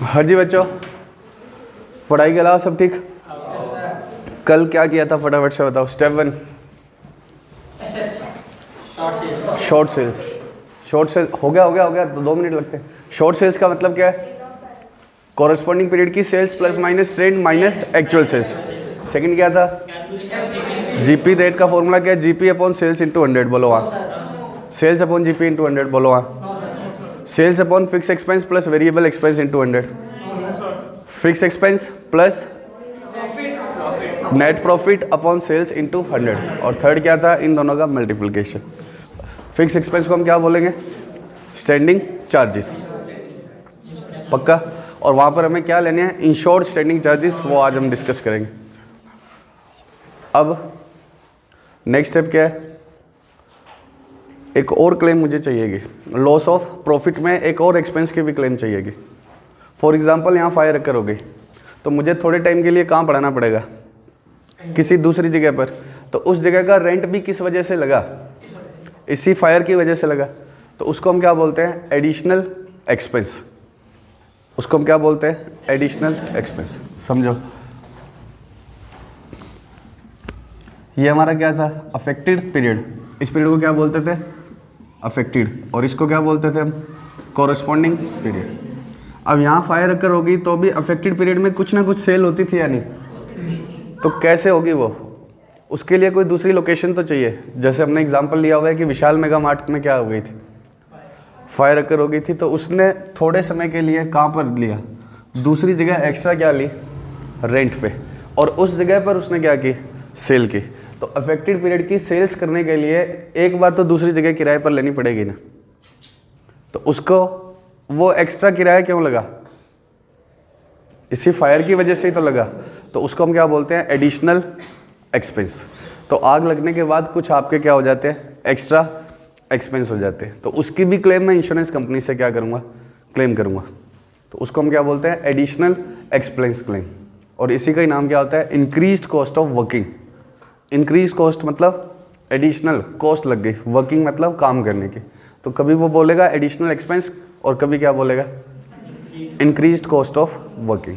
हाँ जी बच्चों, पढ़ाई के अलावा सब ठीक? कल क्या किया था फटाफट से बताओ। Step 1 short sales. Short sale हो गया तो 2 मिनट लगते हैं। शॉर्ट सेल्स का मतलब क्या है? कॉरेस्पॉन्डिंग पीरियड की sales plus minus trend minus actual sales. Second क्या था? जीपी रेट का फॉर्मूला क्या है? GP upon sales into 100। बोलो वहाँ सेल्स अपॉन जीपी इंटू 100। बोलो वहाँ sales upon fix expense plus variable expense into 100। Fix expense plus net profit upon sales into 100। और थर्ड क्या था? इन दोनों का मल्टीप्लिकेशन। फिक्स एक्सपेंस को हम क्या बोलेंगे? Standing charges. पक्का? और वहाँ पर हमें क्या लेने हैं? इंश्योर्ड स्टैंडिंग चार्जेस, वो आज हम डिस्कस करेंगे। अब नेक्स्ट स्टेप क्या है? एक और क्लेम मुझे चाहिएगी। लॉस ऑफ प्रॉफिट में एक और एक्सपेंस की भी क्लेम चाहिएगी। फॉर एग्जांपल यहाँ फायर अकर हो गई, तो मुझे थोड़े टाइम के लिए कहाँ पढ़ाना पड़ेगा? किसी दूसरी जगह पर। तो उस जगह का रेंट भी किस वजह से लगा? इसी फायर की वजह से लगा। तो उसको हम क्या बोलते हैं? Additional expense. उसको हम क्या बोलते हैं? Additional expense. समझो, ये हमारा क्या था? Affected period. इस पीरियड को क्या बोलते थे? अफेक्टेड। और इसको क्या बोलते थे हम? Corresponding period. अब यहाँ फायर अकर होगी तो भी अफेक्टेड पीरियड में कुछ ना कुछ सेल होती थी या नहीं? तो कैसे होगी वो? उसके लिए कोई दूसरी लोकेशन तो चाहिए। जैसे हमने एग्जांपल लिया हुआ है कि विशाल मेगा मार्ट में क्या हो गई थी? फायर अकर हो गई थी। तो उसने थोड़े समय के लिए कहाँ पर लिया? दूसरी जगह एक्स्ट्रा क्या ली? रेंट पे। और उस जगह पर उसने क्या की? सेल की। तो अफेक्टेड पीरियड की सेल्स करने के लिए एक बार तो दूसरी जगह किराए पर लेनी पड़ेगी ना। तो उसको वो एक्स्ट्रा किराया क्यों लगा? इसी फायर की वजह से ही तो लगा। तो उसको हम क्या बोलते हैं? Additional expense. तो आग लगने के बाद कुछ आपके क्या हो जाते हैं? एक्स्ट्रा एक्सपेंस हो जाते हैं। तो उसकी भी क्लेम मैं इंश्योरेंस कंपनी से क्या करूँगा? क्लेम करूँगा। तो उसको हम क्या बोलते हैं? Additional expense claim. और इसी का ही नाम क्या होता है? Increased cost of working. Increase cost मतलब एडिशनल कॉस्ट लग गई, वर्किंग मतलब काम करने की। तो कभी वो बोलेगा एडिशनल एक्सपेंस और कभी क्या बोलेगा? Increased cost of working.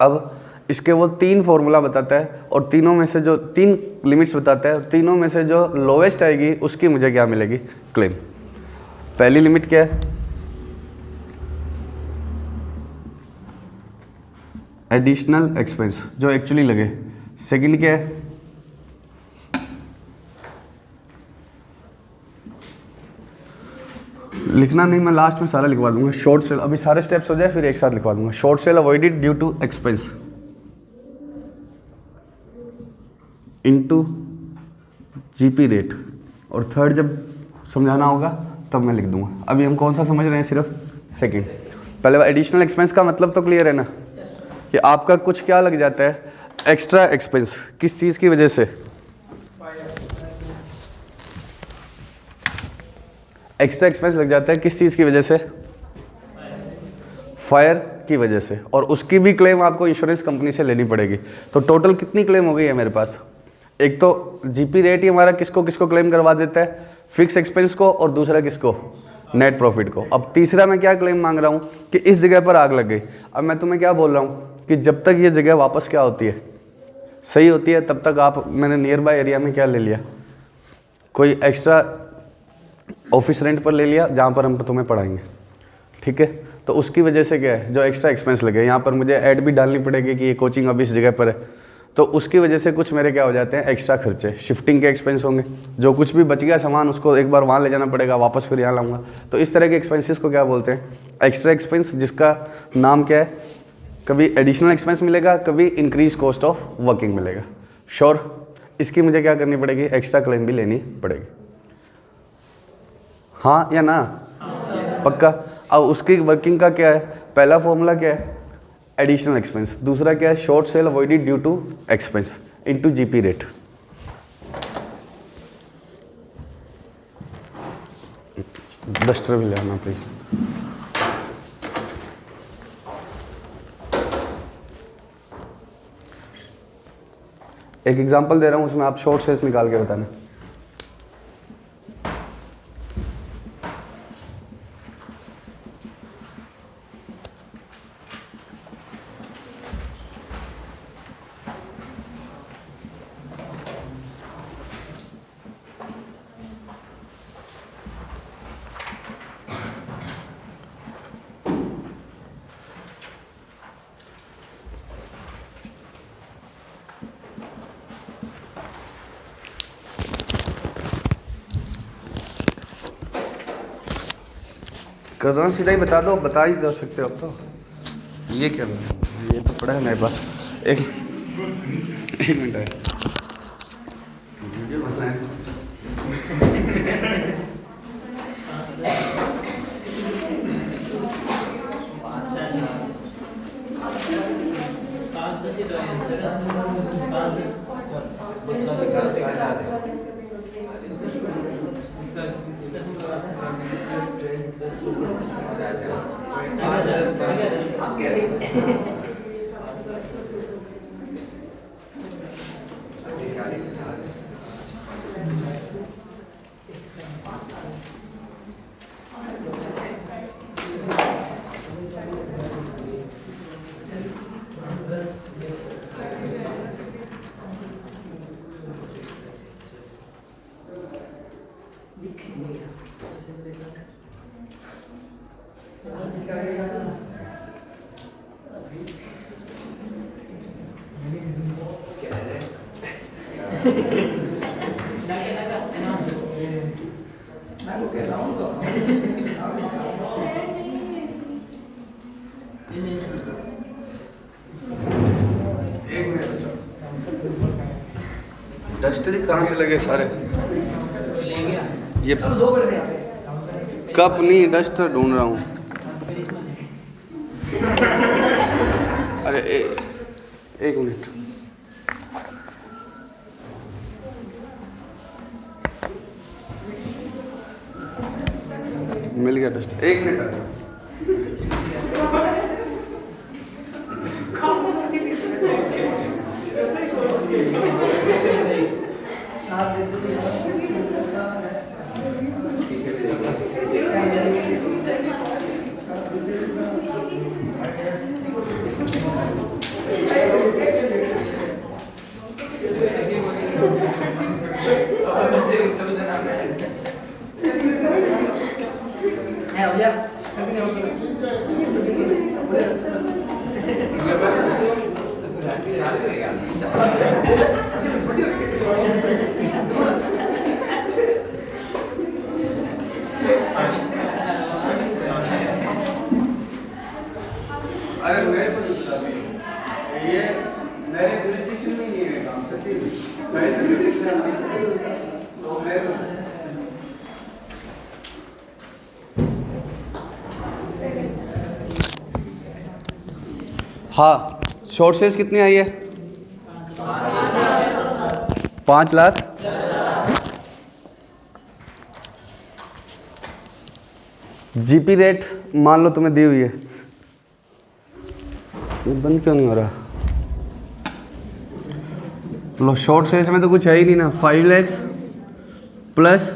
अब इसके वो 3 फॉर्मूला बताता है और तीनों में से जो 3 लिमिट्स बताता है, तीनों में से जो लोवेस्ट आएगी उसकी मुझे क्या मिलेगी? क्लेम। पहली लिमिट क्या है? एडिशनल एक्सपेंस जो एक्चुअली लगे। सेकंड क्या है? लिखना नहीं, मैं लास्ट में सारा लिखवा दूंगा। शॉर्ट सेल, अभी सारे स्टेप्स हो जाए फिर एक साथ लिखवा दूंगा। Short sale avoided due to expense into GP rate. और थर्ड जब समझाना होगा तब मैं लिख दूंगा। अभी हम कौन सा समझ रहे हैं? सिर्फ सेकंड। पहले एडिशनल एक्सपेंस का मतलब तो क्लियर है ना, कि आपका कुछ क्या लग जाता है? Extra expense. किस चीज़ की वजह से? एक्स्ट्रा एक्सपेंस लग जाता है किस चीज़ की वजह से? फायर की वजह से। और उसकी भी क्लेम आपको इंश्योरेंस कंपनी से लेनी पड़ेगी। तो टोटल कितनी क्लेम हो गई है मेरे पास? एक तो जीपी रेट ही हमारा किसको किसको क्लेम करवा देता है? फिक्स एक्सपेंस को। और दूसरा किसको? नेट प्रॉफिट को। अब तीसरा मैं क्या क्लेम मांग रहा हूँ? कि इस जगह पर आग लग गई। अब मैं तुम्हें क्या बोल रहा हूँ? कि जब तक ये जगह वापस क्या होती है? सही होती है, तब तक आप, मैंने नियर बाय एरिया में क्या ले लिया? कोई एक्स्ट्रा ऑफिस रेंट पर ले लिया जहाँ पर हम तुम्हें पढ़ाएंगे। ठीक है? तो उसकी वजह से क्या है? जो एक्स्ट्रा एक्सपेंस लगे, यहाँ पर मुझे ऐड भी डालनी पड़ेगी कि ये कोचिंग अब इस जगह पर है। तो उसकी वजह से कुछ मेरे क्या हो जाते हैं? एक्स्ट्रा खर्चे। शिफ्टिंग के एक्सपेंस होंगे। जो कुछ भी बच गया सामान उसको एक बार वहाँ ले जाना पड़ेगा, वापस फिर यहाँ लाऊंगा। तो इस तरह के एक्सपेंसेस को क्या बोलते हैं? एक्स्ट्रा एक्सपेंस, जिसका नाम क्या है? कभी एडिशनल एक्सपेंस मिलेगा, कभी इंक्रीज कॉस्ट ऑफ वर्किंग मिलेगा। श्योर? इसकी मुझे क्या करनी पड़ेगी? एक्स्ट्रा क्लेम भी लेनी पड़ेगी। हाँ या ना? पक्का? अब उसकी वर्किंग का क्या है? पहला फॉर्मूला क्या है? Additional expense. दूसरा क्या है? Short sale avoided due to expense into GP rate. Duster भी ले आना प्लीज। एक एग्जांपल दे रहा हूं, उसमें आप शॉर्ट सेल्स निकाल के बताना। करना सीधा ही बता दो, बता ही दे सकते हो अब तो। ये क्या है? ये तो पड़ा है मेरे पास। एक मिनट है, वीडियो बनाना है। डस्टर कहाँ चले गए सारे? ये कप नहीं, डस्टर ढूंढ रहा हूँ। अरे एक मिनट, मिल गया डस्टर। एक मिनट, हाँ, शॉर्ट सेल्स कितनी आई है? 5 लाख। जीपी रेट मान लो तुम्हें दी हुई है, ये बंद क्यों नहीं हो रहा? लो, शॉर्ट सेल्स में तो कुछ है ही नहीं ना। 5 लाख प्लस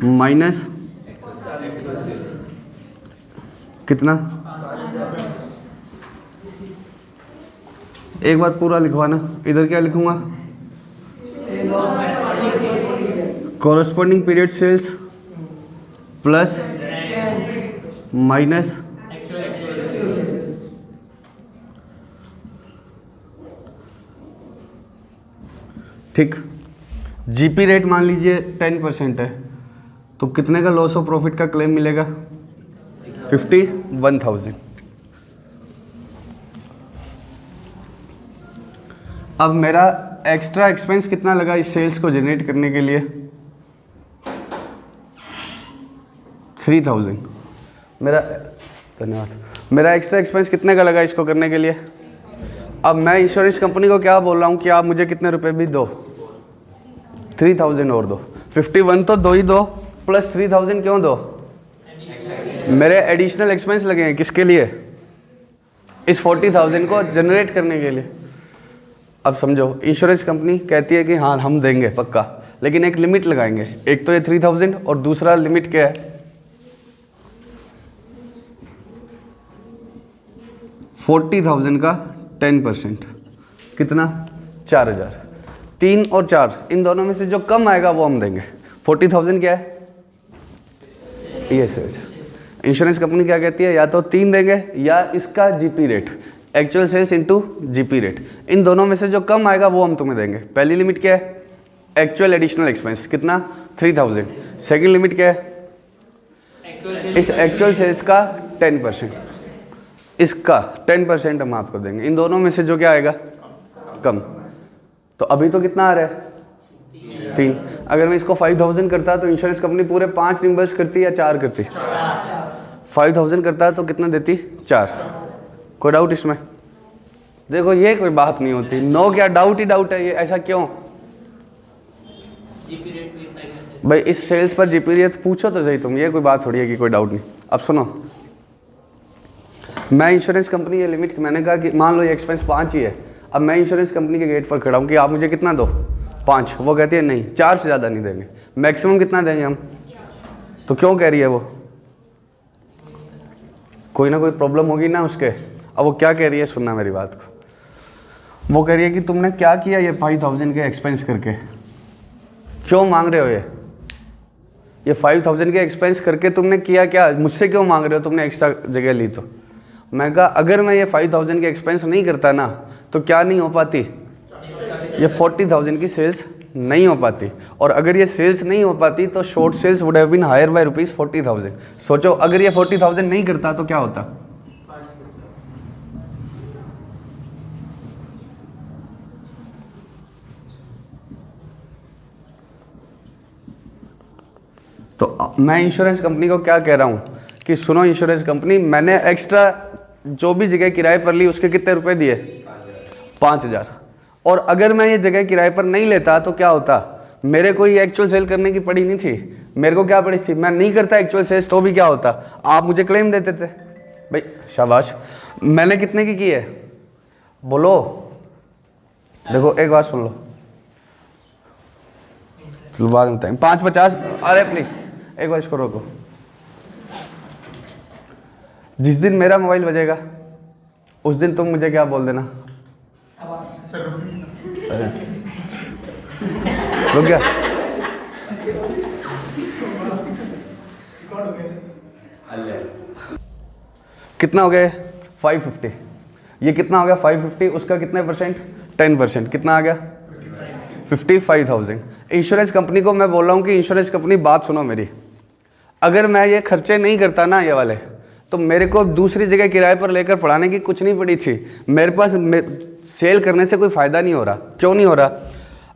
माइनस कितना? एक बार पूरा लिखवाना। इधर क्या लिखूंगा? Corresponding period sales plus minus ठीक। जीपी रेट मान लीजिए 10% है, तो कितने का लॉस ऑफ प्रॉफिट का क्लेम मिलेगा? 51,000। अब मेरा एक्स्ट्रा एक्सपेंस कितना लगा इस सेल्स को जनरेट करने के लिए? 3,000। मेरा, धन्यवाद, मेरा एक्स्ट्रा एक्सपेंस कितने का लगा इसको करने के लिए? अब मैं इंश्योरेंस कंपनी को क्या बोल रहा हूँ कि आप मुझे कितने रुपए भी दो, 3,000 और दो। 51 तो दो ही दो, प्लस 3,000 क्यों दो? मेरे एडिशनल एक्सपेंस लगे हैं किसके लिए? इस 40,000 को जनरेट करने के लिए। अब समझो, इंश्योरेंस कंपनी कहती है कि हाँ हम देंगे पक्का, लेकिन एक लिमिट लगाएंगे। एक तो ये 3,000 और दूसरा लिमिट क्या है? 40,000 का 10%, कितना? 4,000। 3 और 4 इन दोनों में से जो कम आएगा वो हम देंगे। 40,000 क्या है? ये सेल्स। इंश्योरेंस कंपनी क्या कहती है? या तो 3 देंगे या इसका GP rate, actual sales into GP rate. इन दोनों में से जो कम आएगा वो हम तुम्हें देंगे। पहली लिमिट क्या है? एक्चुअल एडिशनल एक्सपेंस, कितना? 3,000। सेकंड लिमिट क्या है? इस एक्चुअल सेल्स का 10%, इसका 10% हम आपको देंगे। इन दोनों में से जो क्या आएगा कम। तो अभी तो कितना आ रहा है 3। अगर मैं इसको 5000 करता तो इंश्योरेंस कंपनी पूरे 5 रिम्बर्स करती या 4 करती? 5000 करता तो कितना देती? 4। कोई डाउट इसमें? देखो ये कोई बात नहीं होती, नो क्या डाउट ही डाउट है ये। ऐसा क्यों भाई? इस सेल्स पर जीपी रेट पूछो तो सही तुम, ये कोई बात थोड़ी है कि कोई डाउट नहीं। अब सुनो, मैं इंश्योरेंस कंपनी ये लिमिट, मैंने कहा कि मान लो ये एक्सपेंस 5 ही है। अब मैं इंश्योरेंस कंपनी के गेट पर खड़ा हूँ कि आप मुझे कितना दो? 5। वो कहती है नहीं 4 से ज़्यादा नहीं देंगे। मैक्सिमम कितना देंगे हम? तो क्यों कह रही है वो? कोई ना कोई प्रॉब्लम होगी ना उसके। अब वो क्या कह रही है, सुनना मेरी बात को। वो कह रही है कि तुमने क्या किया ये 5000 के एक्सपेंस करके, क्यों मांग रहे हो ये 5000 के एक्सपेंस करके तुमने किया क्या? मुझसे क्यों मांग रहे हो? तुमने एक्स्ट्रा जगह ली तो। मैं कहा अगर मैं ये 5000 के एक्सपेंस नहीं करता ना तो क्या नहीं हो पाती? ये 40,000 की सेल्स नहीं हो पाती। और अगर ये सेल्स नहीं हो पाती तो short sales would have been higher by ₹40,000। सोचो अगर ये 40,000 नहीं करता तो क्या होता? तो मैं इंश्योरेंस कंपनी को क्या कह रहा हूँ कि सुनो इंश्योरेंस कंपनी, मैंने एक्स्ट्रा जो भी जगह किराए पर ली उसके कितने रुपए दिए? 5,000। और अगर मैं ये जगह किराए पर नहीं लेता तो क्या होता? मेरे को ये एक्चुअल सेल करने की पड़ी नहीं थी। मेरे को क्या पड़ी थी? मैं नहीं करता एक्चुअल सेल्स तो भी क्या होता? आप मुझे क्लेम देते थे। भाई शाबाश। मैंने कितने की है बोलो? देखो एक बात सुन लो, चलो बाद में बताएं। 550। अरे प्लीज एक बार इसको रोको। जिस दिन मेरा मोबाइल बजेगा उस दिन तुम मुझे क्या बोल देना? अरे रुक गया। कितना हो गया? 550। ये कितना हो गया? 550। उसका कितने परसेंट? 10%। कितना आ गया? 55,000। इंश्योरेंस कंपनी को मैं बोल रहा हूँ कि इंश्योरेंस कंपनी बात सुनो मेरी, अगर मैं ये खर्चे नहीं करता ना ये वाले, तो मेरे को दूसरी जगह किराए पर लेकर पढ़ाने की कुछ नहीं पड़ी थी। मेरे पास सेल करने से कोई फ़ायदा नहीं हो रहा। क्यों नहीं हो रहा?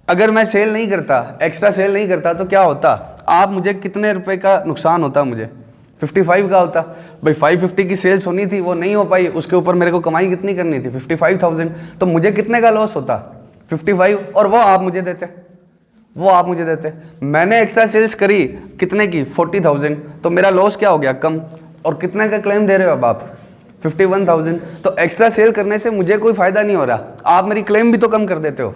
अगर मैं सेल नहीं करता, एक्स्ट्रा सेल नहीं करता तो क्या होता? आप मुझे कितने रुपए का नुकसान होता? मुझे 55 का होता। भाई 550 की सेल्स होनी थी, वो नहीं हो पाई, उसके ऊपर मेरे को कमाई कितनी करनी थी? 55,000। तो मुझे कितने का लॉस होता? 55। और वो आप मुझे देते, वो आप मुझे देते। मैंने एक्स्ट्रा सेल्स करी कितने की? 40,000। तो मेरा लॉस क्या हो गया? कम। और कितने का क्लेम दे रहे हो अब आप? 51,000। तो एक्स्ट्रा सेल करने से मुझे कोई फायदा नहीं हो रहा, आप मेरी क्लेम भी तो कम कर देते हो।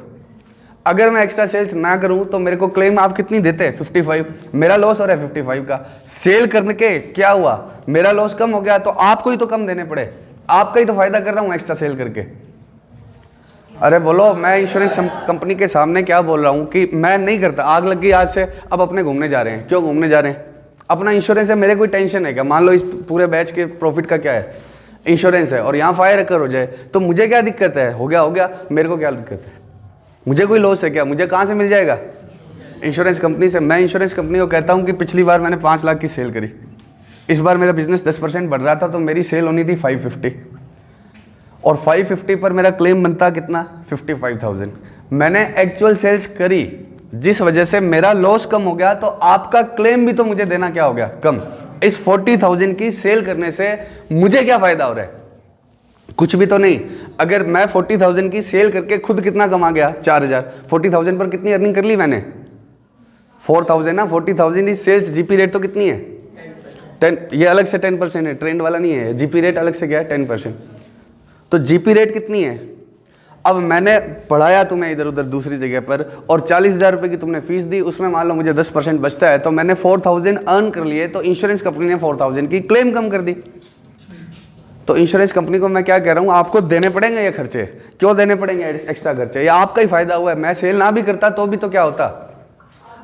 अगर मैं एक्स्ट्रा सेल्स ना करूं तो मेरे को क्लेम आप कितनी देते? 55। मेरा लॉस हो रहा है 55 का। सेल करने के क्या हुआ? मेरा लॉस कम हो गया, तो आपको ही तो कम देने पड़े। आपका ही तो फायदा कर रहा हूं एक्स्ट्रा सेल करके। अरे बोलो, मैं इंश्योरेंस कंपनी के सामने क्या बोल रहा हूँ कि मैं नहीं करता। आग लग गई आज से, अब अपने घूमने जा रहे हैं। क्यों घूमने जा रहे हैं? अपना इंश्योरेंस है, मेरे कोई टेंशन है क्या? मान लो इस पूरे बैच के प्रॉफिट का क्या है? इंश्योरेंस है। और यहाँ फायर अकर हो जाए तो मुझे क्या दिक्कत है? हो गया हो गया, मेरे को क्या दिक्कत है? मुझे कोई लॉस है क्या? मुझे कहाँ से मिल जाएगा? इंश्योरेंस कंपनी से। मैं इंश्योरेंस कंपनी को कहता हूँ कि पिछली बार मैंने 5 लाख की सेल करी, इस बार मेरा बिजनेस 10% बढ़ रहा था, तो मेरी सेल होनी थी 550, और 550 पर मेरा क्लेम बनता कितना? 55,000। मैंने एक्चुअल सेल्स करी, जिस वजह से मेरा लॉस कम हो गया, तो आपका क्लेम भी तो मुझे देना क्या हो गया? कम। इस 40,000 की सेल करने से मुझे क्या फायदा हो रहा है? कुछ भी तो नहीं। अगर मैं 40,000 की सेल करके खुद कितना कमा गया? 4,000। 40,000 पर कितनी अर्निंग कर ली मैंने? 4,000 ना। 40,000 की सेल्स, जीपी रेट तो कितनी है? 10। ये अलग से 10% है, ट्रेंड वाला नहीं है। जीपी रेट अलग से क्या है? 10%। तो जीपी रेट कितनी है? अब मैंने पढ़ाया तुम्हें इधर उधर दूसरी जगह पर, और 40,000 रुपये की तुमने फीस दी, उसमें मान लो मुझे 10% बचता है, तो मैंने 4,000 अर्न कर लिए, तो इंश्योरेंस कंपनी ने 4,000 की क्लेम कम कर दी। तो इंश्योरेंस कंपनी को मैं क्या कह रहा हूँ, आपको देने पड़ेंगे ये खर्चे। क्यों देने पड़ेंगे एक्स्ट्रा खर्चे? ये आपका ही फायदा हुआ है। मैं सेल ना भी करता तो भी तो क्या होता?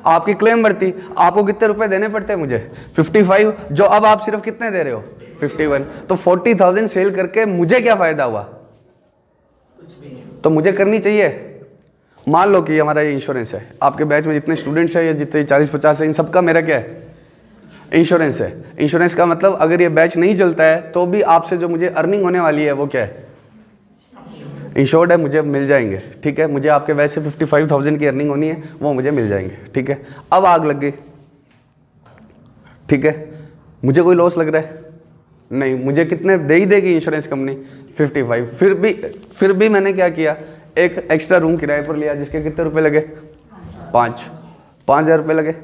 आपकी क्लेम बढ़ती। आपको कितने रुपए देने पड़ते हैं मुझे? 55, जो अब आप सिर्फ कितने दे रहे हो? 51। तो 40,000 सेल करके मुझे क्या फायदा हुआ? तो मुझे करनी चाहिए। मान लो कि हमारा ये इंश्योरेंस है, आपके बैच में जितने स्टूडेंट्स हैं या जितने 40-50 हैं, इन सबका मेरा क्या है? इंश्योरेंस है। इंश्योरेंस का मतलब अगर ये बैच नहीं चलता है तो भी आपसे जो मुझे अर्निंग होने वाली है वो क्या है, इंश्योर्ड है, मुझे मिल जाएंगे। ठीक है, मुझे आपके वैसे 55,000 की अर्निंग होनी है, वो मुझे मिल जाएंगे। ठीक है, अब आग लग गई, ठीक है, मुझे कोई लॉस लग रहा है नहीं, मुझे कितने दे ही देगी इंश्योरेंस कंपनी 55। फिर भी मैंने क्या किया, एक एक्स्ट्रा रूम किराए पर लिया जिसके कितने रुपए लगे, 5,000 रुपये लगे,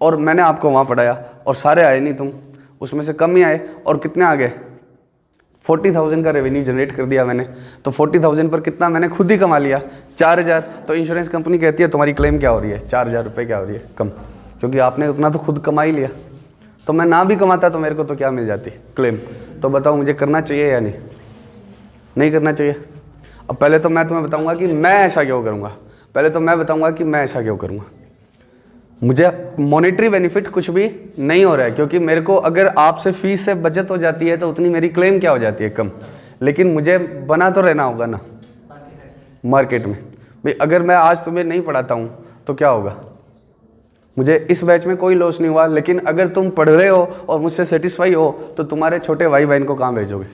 और मैंने आपको वहाँ पढ़ाया और सारे आए नहीं, तुम उसमें से कम ही आए, और कितने आ गए, 40,000 का रेवेन्यू जनरेट कर दिया मैंने। तो 40,000 पर कितना मैंने खुद ही कमा लिया, 4,000। तो इंश्योरेंस कंपनी कहती है तुम्हारी क्लेम क्या हो रही है, 4,000 रुपये क्या हो रही है कम, क्योंकि आपने उतना तो खुद कमा ही लिया। तो मैं ना भी कमाता तो मेरे को तो क्या मिल जाती, क्लेम। तो बताओ मुझे करना चाहिए या नहीं, नहीं करना चाहिए। अब पहले तो मैं तुम्हें बताऊंगा कि मैं ऐसा क्यों करूंगा, मुझे मॉनेटरी बेनिफिट कुछ भी नहीं हो रहा है, क्योंकि मेरे को अगर आपसे फीस से बचत हो जाती है तो उतनी मेरी क्लेम क्या हो जाती है, कम। लेकिन मुझे बना तो रहना होगा ना मार्केट में भाई। अगर मैं आज तुम्हें नहीं पढ़ाता हूँ तो क्या होगा, मुझे इस बैच में कोई लॉस नहीं हुआ। लेकिन अगर तुम पढ़ रहे हो और मुझसे सेटिस्फाई हो तो तुम्हारे छोटे भाई बहन को कहाँ भेजोगे,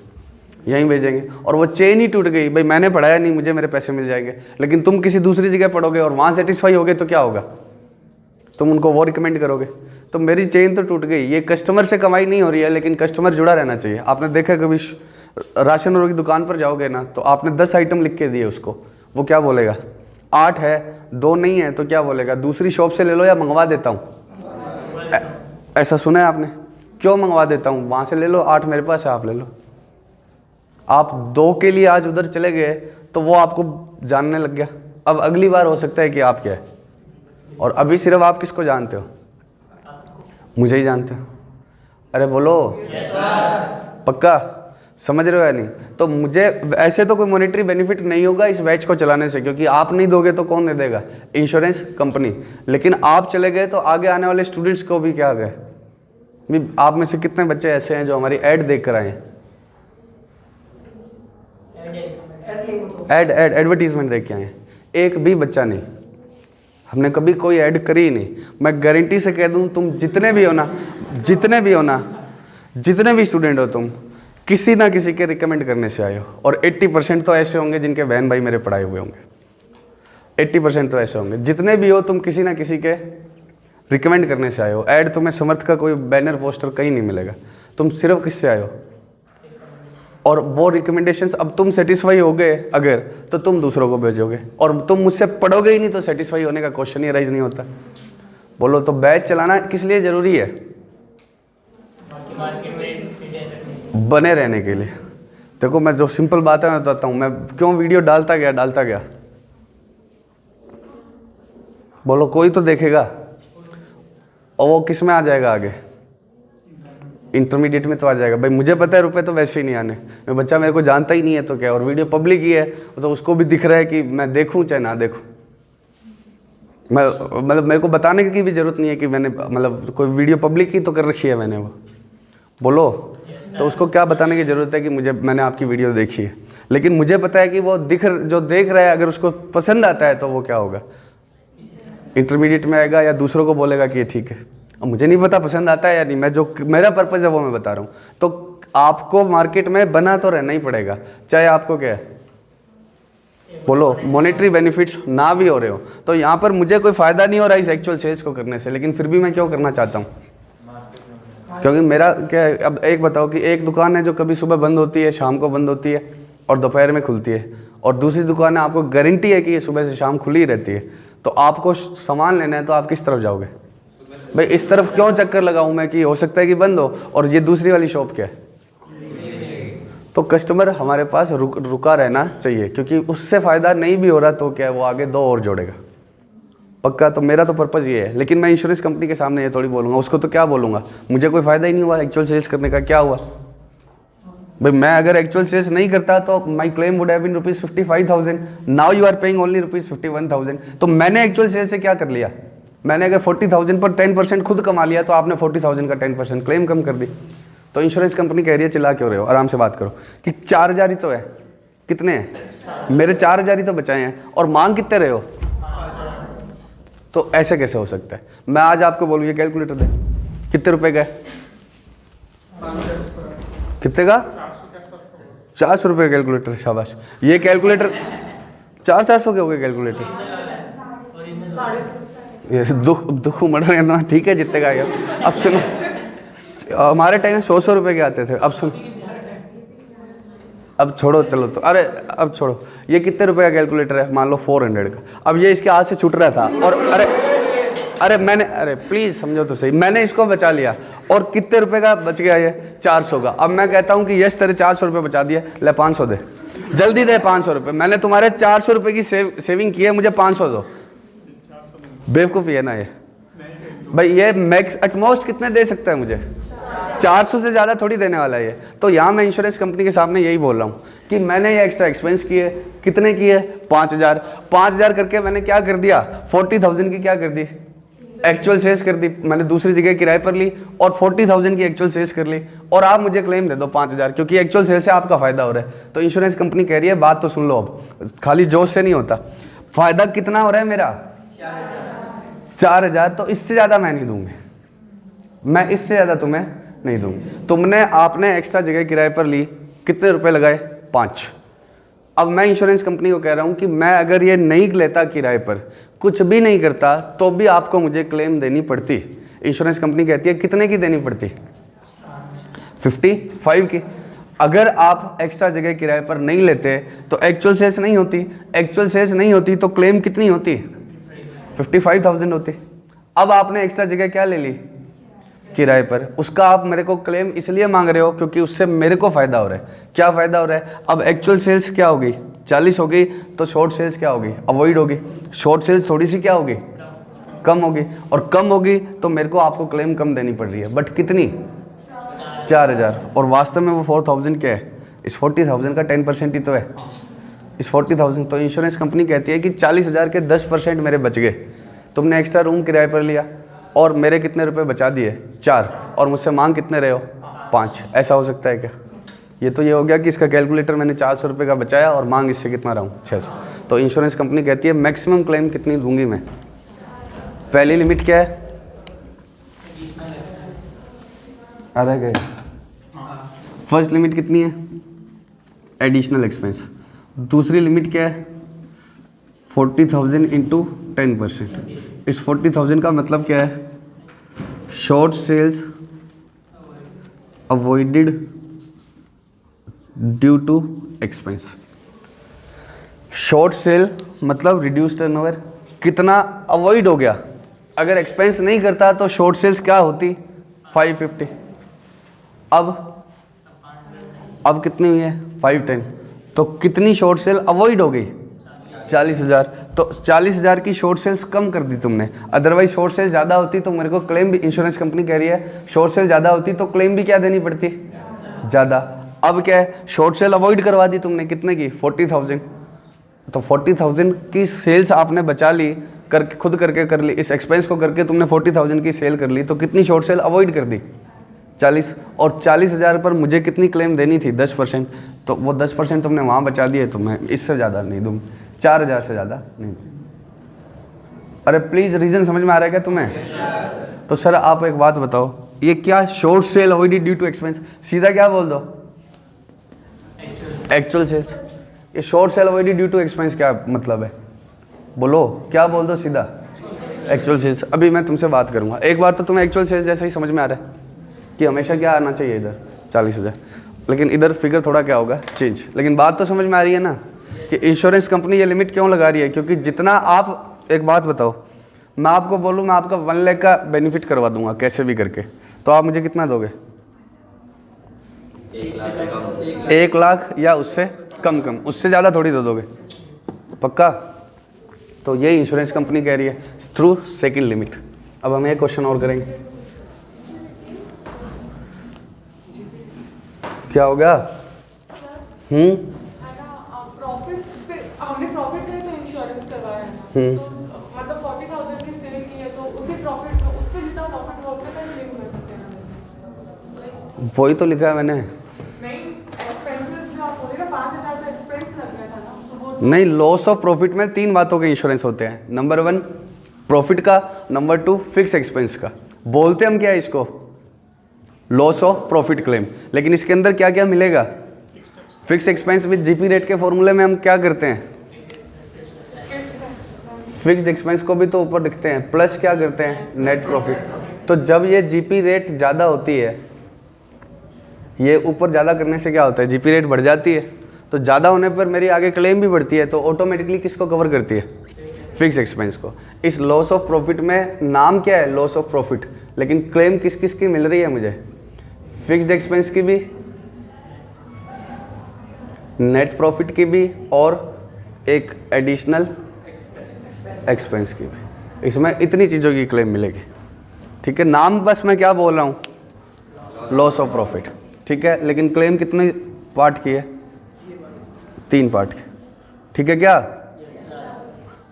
यहीं भेजेंगे। और वो चेन ही टूट गई, भाई मैंने पढ़ाया नहीं, मुझे मेरे पैसे मिल जाएंगे। लेकिन तुम किसी दूसरी जगह पढ़ोगे और वहाँ सेटिस्फाई होगे तो क्या होगा, तुम उनको वो रिकमेंड करोगे। तो मेरी चेन तो टूट गई। ये कस्टमर से कमाई नहीं हो रही है, लेकिन कस्टमर जुड़ा रहना चाहिए। आपने देखा कभी राशन वालों की दुकान पर जाओगे ना, तो आपने 10 आइटम लिख के दिए उसको, वो क्या बोलेगा, 8 है 2 नहीं है, तो क्या बोलेगा, दूसरी शॉप से ले लो या मंगवा देता हूँ। ऐसा सुना है आपने, क्यों मंगवा देता हूँ, वहाँ से ले लो, 8 मेरे पास है, आप ले लो। आप 2 के लिए आज उधर चले गए तो वो आपको जानने लग गया। अब अगली बार हो सकता है कि आप क्या है, और अभी सिर्फ आप किसको जानते हो, मुझे ही जानते हो। अरे बोलो पक्का, समझ रहे हो या नहीं। तो मुझे ऐसे तो कोई मॉनेटरी बेनिफिट नहीं होगा इस बैच को चलाने से, क्योंकि आप नहीं दोगे तो कौन दे देगा, इंश्योरेंस कंपनी। लेकिन आप चले गए तो आगे आने वाले स्टूडेंट्स को भी क्या गए, आप में से कितने बच्चे ऐसे हैं जो हमारी ऐड देख कर आए हैं, एडवर्टीजमेंट देख के आए हैं, एक भी बच्चा नहीं। हमने कभी कोई ऐड करी ही नहीं। मैं गारंटी से कह दूं, तुम जितने भी स्टूडेंट हो, तुम किसी ना किसी के रिकमेंड करने से आए हो। और 80% तो ऐसे होंगे जिनके बहन भाई मेरे पढ़ाए हुए होंगे, 80% तो ऐसे होंगे। जितने भी हो तुम किसी ना किसी के रिकमेंड करने से आए हो। ऐड तुम्हें समर्थ का कोई बैनर पोस्टर कहीं नहीं मिलेगा, तुम सिर्फ किससे आए हो। और वो रिकमेंडेशंस अब तुम सेटिस्फाई हो गए अगर, तो तुम दूसरों को भेजोगे, और तुम मुझसे पढ़ोगे ही नहीं तो सेटिस्फाई होने का क्वेश्चन ही राइज नहीं होता। बोलो तो बैच चलाना किस लिए जरूरी है, बने रहने के लिए। देखो मैं जो सिंपल बात है मैं बताता हूँ, मैं क्यों वीडियो डालता गया। बोलो कोई तो देखेगा, और वो किस में आ जाएगा आगे, इंटरमीडिएट में तो आ जाएगा। भाई मुझे पता है रुपए तो वैसे ही नहीं आने, मैं बच्चा मेरे को जानता ही नहीं है तो क्या, और वीडियो पब्लिक ही है तो उसको भी दिख रहा है कि मैं देखूं चाहे ना देखूं। मैं मतलब मेरे को बताने की भी जरूरत नहीं है कि मैंने मतलब कोई वीडियो पब्लिक ही तो कर रखी है मैंने, वो बोलो तो उसको क्या बताने की ज़रूरत है कि मैंने आपकी वीडियो देखी है। लेकिन मुझे पता है कि वो जो देख रहा है अगर उसको पसंद आता है तो वो क्या होगा, इंटरमीडिएट में आएगा या दूसरों को बोलेगा कि ये ठीक है। अब मुझे नहीं पता पसंद आता है या नहीं, मैं जो मेरा पर्पज़ है वो मैं बता रहा हूँ। तो आपको मार्केट में बना तो रहना ही पड़ेगा, चाहे आपको क्या है, बोलो मॉनेटरी बेनिफिट्स ना भी हो रहे हो। तो यहाँ पर मुझे कोई फ़ायदा नहीं हो रहा इस एक्चुअल सेल्स को करने से, लेकिन फिर भी मैं क्यों करना चाहता हूँ, क्योंकि मेरा क्या है। अब एक बताओ कि एक दुकान है जो कभी सुबह बंद होती है, शाम को बंद होती है और दोपहर में खुलती है, और दूसरी दुकान है आपको गारंटी है कि ये सुबह से शाम खुली रहती है। तो आपको सामान लेना है तो आप किस तरफ जाओगे, भाई इस तरफ क्यों चक्कर लगाऊं मैं कि हो सकता है कि बंद हो, और ये दूसरी वाली शॉप क्या है। तो कस्टमर हमारे पास रुका रहना चाहिए, क्योंकि उससे फ़ायदा नहीं भी हो रहा तो क्या है, वो आगे 2 और जोड़ेगा पक्का। तो मेरा तो पर्पज़ ये है। लेकिन मैं इंश्योरेंस कंपनी के सामने ये थोड़ी बोलूँगा, उसको तो क्या बोलूँगा, मुझे कोई फ़ायदा ही नहीं हुआ एक्चुअल सेल्स करने का, क्या हुआ भाई। मैं अगर एक्चुअल सेल्स नहीं करता तो my claim would have been ₹55,000, now you are paying only ₹51,000। तो मैंने एक्चुअल सेल्स से क्या कर लिया, मैंने अगर 40,000 पर 10% खुद कमा लिया तो आपने 40,000 का 10% क्लेम कम कर दी। तो इंश्योरेंस कंपनी कह रही है चिल्ला क्यों रहे हो, आराम से बात करो कि 4,000 ही तो है, कितने हैं मेरे 4,000 ही तो बचाए हैं, और मांग कितने रहे हो। तो ऐसे कैसे हो सकता है। मैं आज आपको बोलूँ ये कैलकुलेटर दे, कितने रुपए का है? कितने का? 400 रुपये का कैलकुलेटर। शाबाश। ये कैलकुलेटर 400 के हो गए कैलकुलेटर। ये दुख उमड़ रहे हैं। ठीक है, जितने का आ गया। अब सुनो, हमारे टाइम में 100 रुपये के आते थे। अब सुनो, अब छोड़ो, चलो तो, अरे अब छोड़ो, ये कितने रुपए का कैलकुलेटर है? मान लो 400 का। अब ये इसके हाथ से छूट रहा था और अरे प्लीज समझो तो सही, मैंने इसको बचा लिया और कितने रुपए का बच गया? ये 400 का। अब मैं कहता हूं कि यस तेरे 400 रुपये बचा दिए, ले 500 दे, जल्दी दे 500 रुपये। मैंने तुम्हारे 400 रुपये की सेविंग की है, मुझे 500 दो। बेवकूफ़ी है ना ये भाई? ये मैक्स एटमोस्ट कितने दे सकता है मुझे? 400 से ज़्यादा थोड़ी देने वाला है ये। तो यहाँ मैं इंश्योरेंस कंपनी के सामने यही बोल रहा हूँ कि मैंने ये एक्स्ट्रा एक्सपेंस किए। कितने किए? 5000 करके मैंने क्या कर दिया? 40,000 की क्या कर दी? एक्चुअल सेल्स कर दी। मैंने दूसरी जगह किराए पर ली और 40,000 की एक्चुअल सेल्स कर ली और आप मुझे क्लेम दे दो 5,000, क्योंकि एक्चुअल सेल्स से आपका फायदा हो रहा है। तो इंश्योरेंस कंपनी कह रही है, बात तो सुन लो, अब खाली जोश से नहीं होता। फायदा कितना हो रहा है मेरा? 4,000। तो इससे ज़्यादा मैं नहीं दूंगी, मैं इससे ज़्यादा तुम्हें नहीं दूंगी। आपने एक्स्ट्रा जगह किराए पर ली, कितने रुपए लगाए? 5। अब मैं इंश्योरेंस कंपनी को कह रहा हूं कि मैं अगर ये नहीं लेता किराए पर, कुछ भी नहीं करता, तो भी आपको मुझे क्लेम देनी पड़ती। इंश्योरेंस कंपनी कहती है कितने की देनी पड़ती? 55 की। अगर आप एक्स्ट्रा जगह किराए पर नहीं लेते तो एक्चुअल सेल्स नहीं होती, एक्चुअल सेल्स नहीं होती तो क्लेम कितनी होती? 55,000 होती। अब आपने एक्स्ट्रा जगह क्या ले ली? किराए पर। उसका आप मेरे को क्लेम इसलिए मांग रहे हो क्योंकि उससे मेरे को फायदा हो रहा है। क्या फायदा हो रहा है? अब एक्चुअल सेल्स क्या होगी? 40 होगी, तो शॉर्ट सेल्स क्या होगी? अवॉइड होगी। शॉर्ट सेल्स थोड़ी सी क्या होगी? कम होगी। और कम होगी तो मेरे को आपको क्लेम कम देनी पड़ रही है, बट कितनी? 4,000। और वास्तव में वो 4,000 क्या है? इस 40,000 का 10% ही तो है, इस 40,000। तो इंश्योरेंस कंपनी कहती है कि 40,000 के 10% मेरे बच गए। तुमने एक्स्ट्रा रूम किराए पर लिया और मेरे कितने रुपए बचा दिए? 4, और मुझसे मांग कितने रहे हो? 5। ऐसा हो सकता है क्या? ये तो ये हो गया कि इसका कैलकुलेटर मैंने 400 रुपये का बचाया और मांग इससे कितना रहा हूँ? 600। तो इंश्योरेंस कंपनी कहती है मैक्सिमम क्लेम कितनी दूंगी मैं? पहली लिमिट क्या है? अरे गए। फर्स्ट लिमिट कितनी है? Additional expense. दूसरी लिमिट क्या है? 40,000 इंटू 10%। इस 40,000 का मतलब क्या है? Short sales avoided due to expense. Short sale मतलब रिड्यूस टर्नओवर। कितना अवॉइड हो गया? अगर एक्सपेंस नहीं करता तो शॉर्ट सेल्स क्या होती? 550। अब कितनी हुई है? 510। तो कितनी शॉर्ट सेल अवॉइड हो गई? 40,000। तो 40,000 की शॉर्ट सेल्स कम कर दी तुमने। अदरवाइज शॉर्ट सेल ज़्यादा होती तो मेरे को क्लेम भी, इंश्योरेंस कंपनी कह रही है शॉर्ट सेल ज़्यादा होती तो क्लेम भी क्या देनी पड़ती? ज़्यादा। अब क्या है? शॉर्ट सेल अवॉइड करवा दी तुमने, कितने की? 40,000। तो 40,000 की सेल्स आपने बचा ली, करके खुद करके कर ली, इस एक्सपेंस को करके तुमने 40,000 की सेल कर ली, तो कितनी शॉर्ट सेल अवॉइड कर दी? 40। और 40,000 पर मुझे कितनी क्लेम देनी थी? 10%। तो वो 10% तुमने वहाँ बचा दिए, तो मैं इससे ज़्यादा नहीं दूँ, 4,000 से ज़्यादा नहीं। अरे प्लीज़, रीज़न समझ में आ रहा है क्या तुम्हें? तो सर आप एक बात बताओ, ये क्या short sale avoided due to expense? सीधा क्या बोल दो? Actual sales. ये short sale avoided due to expense क्या मतलब है? बोलो, क्या बोल दो सीधा? Actual sales. अभी मैं तुमसे बात करूंगा, एक बार तो तुम्हें एक्चुअल सेल्स जैसा ही समझ में आ रहा है कि हमेशा क्या आना चाहिए इधर? 40,000। लेकिन इधर फिगर थोड़ा क्या होगा? चेंज। लेकिन बात तो समझ में आ रही है ना कि इंश्योरेंस कंपनी ये लिमिट क्यों लगा रही है? क्योंकि जितना आप, एक बात बताओ, मैं आपको बोलूँ मैं आपका 1 लाख का बेनिफिट करवा दूंगा कैसे भी करके, तो आप मुझे कितना दोगे? 1 लाख या उससे कम, उससे ज़्यादा थोड़ी दे दोगे, पक्का? तो ये इंश्योरेंस कंपनी कह रही है थ्रू सेकंड लिमिट। अब हम एक क्वेश्चन और करेंगे। क्या हो गया? मतलब 40,000 की सेल की है तो उसी प्रॉफिट, उस पे जितना प्रॉफिट होता है क्लेम कर सकते हैं ना? वही तो लिखा है मैंने। नहीं, एक्सपेंसेस जो आप बोले ना 5,000 का एक्सपेंस लग गया था ना, तो वो नहीं, लॉस ऑफ प्रॉफिट में 3 बातों के इंश्योरेंस होते हैं। नंबर 1 प्रॉफिट का, नंबर 2 फिक्स एक्सपेंस का। बोलते हम क्या है इसको? Loss of profit claim. लेकिन इसके अंदर क्या क्या मिलेगा? Fix expense with GP rate के फॉर्मूले में हम क्या करते हैं? फिक्स्ड एक्सपेंस को भी तो ऊपर लिखते हैं, प्लस क्या करते हैं? Net profit. तो जब ये जीपी रेट ज़्यादा होती है, ये ऊपर ज़्यादा करने से क्या होता है? जीपी रेट बढ़ जाती है। तो ज़्यादा होने पर मेरी आगे क्लेम भी बढ़ती है, तो ऑटोमेटिकली किसको कवर करती है? फिक्स एक्सपेंस को। इस लॉस ऑफ प्रॉफिट में नाम क्या है? Loss of profit. लेकिन क्लेम किस किस की मिल रही है मुझे? फिक्स्ड एक्सपेंस की भी, नेट प्रॉफिट की भी, और एक एडिशनल एक्सपेंस की भी। इसमें इतनी चीज़ों की क्लेम मिलेगी। ठीक है, नाम बस मैं क्या बोल रहा हूँ? Loss of profit. ठीक है, लेकिन क्लेम कितने पार्ट की है? 3 पार्ट की। ठीक है क्या?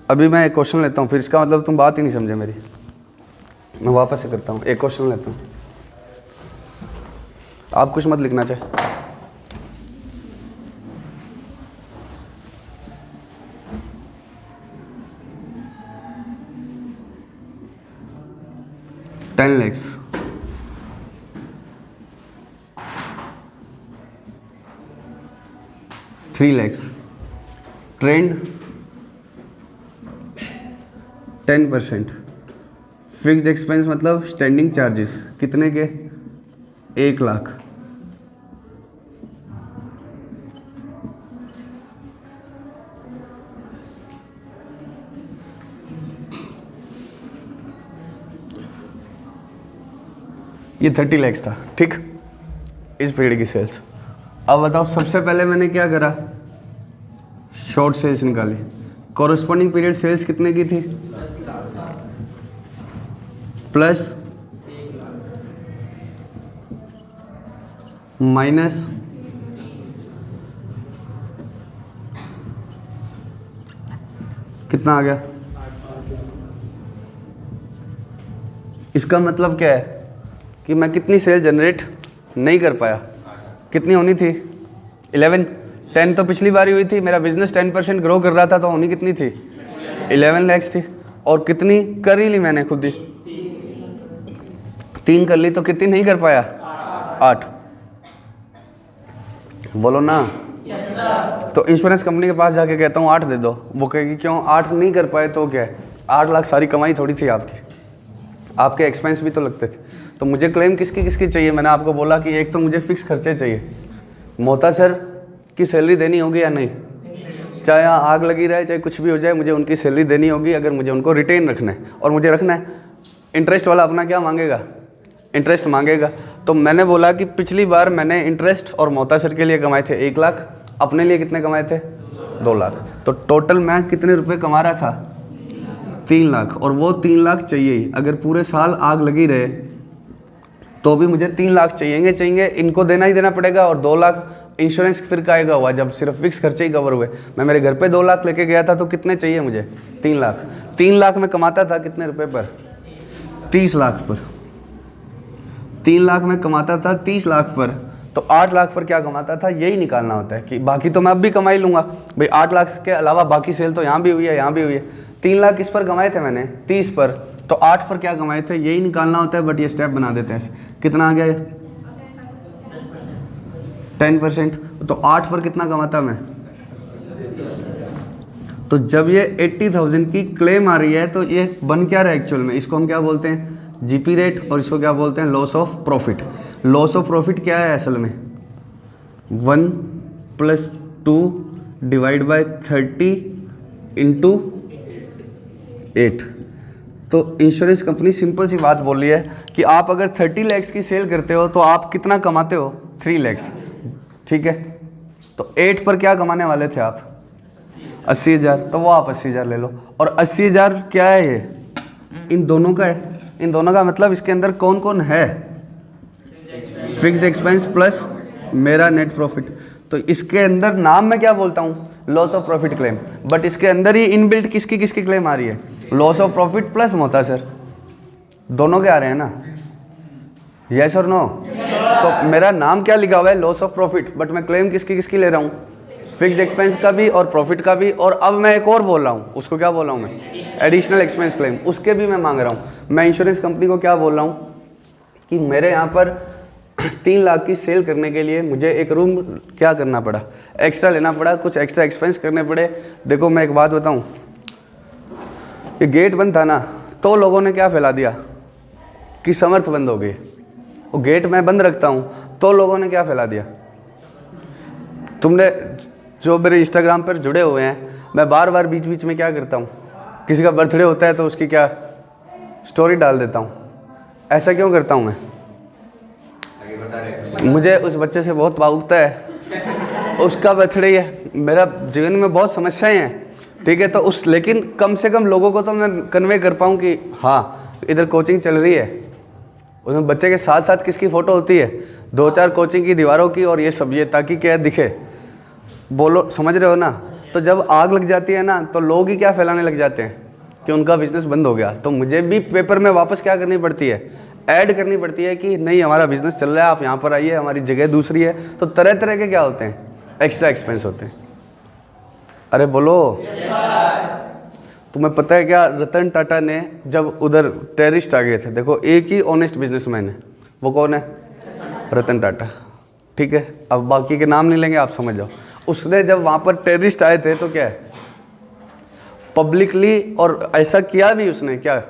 अभी मैं एक क्वेश्चन लेता हूँ, फिर इसका मतलब तुम बात ही नहीं समझे मेरी। मैं वापस से करता हूँ, एक क्वेश्चन लेता हूँ, आप कुछ मत लिखना चाहे। $10 lakhs, 3 lakhs, trend 10%, fixed expense मतलब स्टैंडिंग चार्जेस कितने के? 1 लाख। ये 30 lakhs था। ठीक, इस पीरियड की सेल्स। अब बताओ, सबसे पहले मैंने क्या करा? शॉर्ट सेल्स निकाली। कॉरस्पॉन्डिंग पीरियड सेल्स कितने की थी? प्लस माइनस कितना आ गया? इसका मतलब क्या है कि मैं कितनी सेल जनरेट नहीं कर पाया? कितनी होनी थी? 11। 10 तो पिछली बार ही हुई थी। मेरा बिजनेस 10% ग्रो कर रहा था, तो होनी कितनी थी? 11 lakhs थी। और कितनी कर ही ली मैंने खुद ही? 3 कर ली, तो कितनी नहीं कर पाया? 8। बोलो ना। तो इंश्योरेंस कंपनी के पास जाके कहता हूँ 8 दे दो, वो कहेगी क्यों 8 नहीं कर पाए? तो क्या है, 8 लाख सारी कमाई थोड़ी थी आपकी, आपके एक्सपेंस भी तो लगते थे। तो मुझे क्लेम किसकी किसकी चाहिए? मैंने आपको बोला कि एक तो मुझे फिक्स खर्चे चाहिए। मोहता सर की सैलरी देनी होगी या नहीं? चाहे यहाँ आग लगी रहे, चाहे कुछ भी हो जाए, मुझे उनकी सैलरी देनी होगी अगर मुझे उनको रिटेन रखना है। और मुझे रखना है, इंटरेस्ट वाला अपना क्या मांगेगा? इंटरेस्ट मांगेगा। तो मैंने बोला कि पिछली बार मैंने इंटरेस्ट और मोहता सर के लिए कमाए थे 1 लाख, अपने लिए कितने कमाए थे? 2 लाख। तो टोटल मैं कितने रुपए कमा रहा था? 3 लाख। और वो 3 लाख चाहिए ही। अगर पूरे साल आग लगी रहे तो भी मुझे 3 लाख चाहिए। इनको देना ही देना पड़ेगा। और 2 लाख इंश्योरेंस फिर का आएगा हुआ जब सिर्फ फिक्स खर्चे ही कवर हुए। मैं मेरे घर पे 2 लाख लेके गया था, तो कितने चाहिए मुझे? 3 लाख। 3 लाख में कमाता था कितने रुपए पर? 30 लाख पर। 3 लाख में कमाता था 30 लाख पर, तो 8 लाख पर क्या कमाता था? यही निकालना होता है कि बाकी तो मैं अब भी कमाई लूँगा भाई। 8 लाख के अलावा बाकी सेल तो यहाँ भी हुई है, यहाँ भी हुई है। 3 लाख किस पर कमाए थे मैंने? 30 पर। तो 8 पर क्या कमाए थे? यही निकालना होता है। बट ये स्टेप बना देते हैं। कितना आ गया? 10%। तो 8 पर कितना कमाता मैं? तो जब ये 80,000 की क्लेम आ रही है, तो ये बन क्या रहा है एक्चुअल में? इसको हम क्या बोलते हैं? GP rate. और इसको क्या बोलते हैं? Loss of profit. Loss of profit क्या है असल में? 1 + 2 / 30 × 8। तो इंश्योरेंस कंपनी सिंपल सी बात बोल रही है कि आप अगर 30 lakhs की सेल करते हो तो आप कितना कमाते हो? 3 lakhs। ठीक है, तो 8 पर क्या कमाने वाले थे आप? 80,000। तो वो आप 80,000 ले लो। और 80,000 क्या है? ये इन दोनों का है। इन दोनों का मतलब इसके अंदर कौन कौन है? फिक्स्ड एक्सपेंस प्लस मेरा नेट प्रॉफिट। तो इसके अंदर नाम मैं क्या बोलता हूँ? Loss of profit claim. But इसके अंदर ही इनबिल्ट किसकी किसकी क्लेम आ रही है? Loss of profit plus Mohta sir, दोनों के आ रहे हैं ना? यस और नो? तो मेरा नाम क्या लिखा हुआ है? Loss of profit. बट मैं क्लेम किसकी किसकी ले रहा हूँ? फिक्स्ड एक्सपेंस का भी और प्रॉफिट का भी। और अब मैं एक और बोल रहा हूँ, उसको क्या बोल रहा हूँ मैं? Additional expense claim. उसके भी मैं मांग रहा हूँ। मैं इंश्योरेंस कंपनी को क्या बोल रहा हूँ कि मेरे यहाँ पर 3 लाख की सेल करने के लिए मुझे एक रूम क्या करना पड़ा, एक्स्ट्रा लेना पड़ा, कुछ एक्स्ट्रा एक्सपेंस करने पड़े। देखो मैं एक बात बताऊं, ये गेट बंद था ना, तो लोगों ने क्या फैला दिया कि समर्थ बंद हो गई। वो गेट मैं बंद रखता हूँ तो लोगों ने क्या फैला दिया। तुमने जो मेरे इंस्टाग्राम पर जुड़े हुए हैं, मैं बार बार बीच बीच में क्या करता हूँ, किसी का बर्थडे होता है तो उसकी क्या स्टोरी डाल देता हूँ। ऐसा क्यों करता हूँ मैं? मुझे उस बच्चे से बहुत भावुकता है, उसका बर्थडे है, मेरा जीवन में बहुत समस्याएं हैं, ठीक है। तो उस लेकिन कम से कम लोगों को तो मैं कन्वे कर पाऊँ कि हाँ इधर कोचिंग चल रही है। उसमें बच्चे के साथ साथ किसकी फ़ोटो होती है, 2-4 कोचिंग की दीवारों की और ये सब, ये ताकि क्या दिखे। बोलो, समझ रहे हो ना। तो जब आग लग जाती है ना, तो लोग ही क्या फैलाने लग जाते हैं कि उनका बिजनेस बंद हो गया। तो मुझे भी पेपर में वापस क्या करनी पड़ती है, ऐड करनी पड़ती है कि नहीं हमारा बिजनेस चल रहा है, आप यहाँ पर आइए, हमारी जगह दूसरी है। तो तरह तरह के क्या होते हैं, एक्स्ट्रा एक्सपेंस होते हैं। अरे बोलो, तुम्हें पता है क्या, रतन टाटा ने जब उधर टेररिस्ट आ गए थे, देखो एक ही ऑनेस्ट बिजनेसमैन है, वो कौन है, रतन टाटा, ठीक है। अब बाकी के नाम नहीं लेंगे, आप समझ जाओ। उसने जब वहाँ पर टेररिस्ट आए थे तो क्या है, पब्लिकली, और ऐसा किया भी उसने, क्या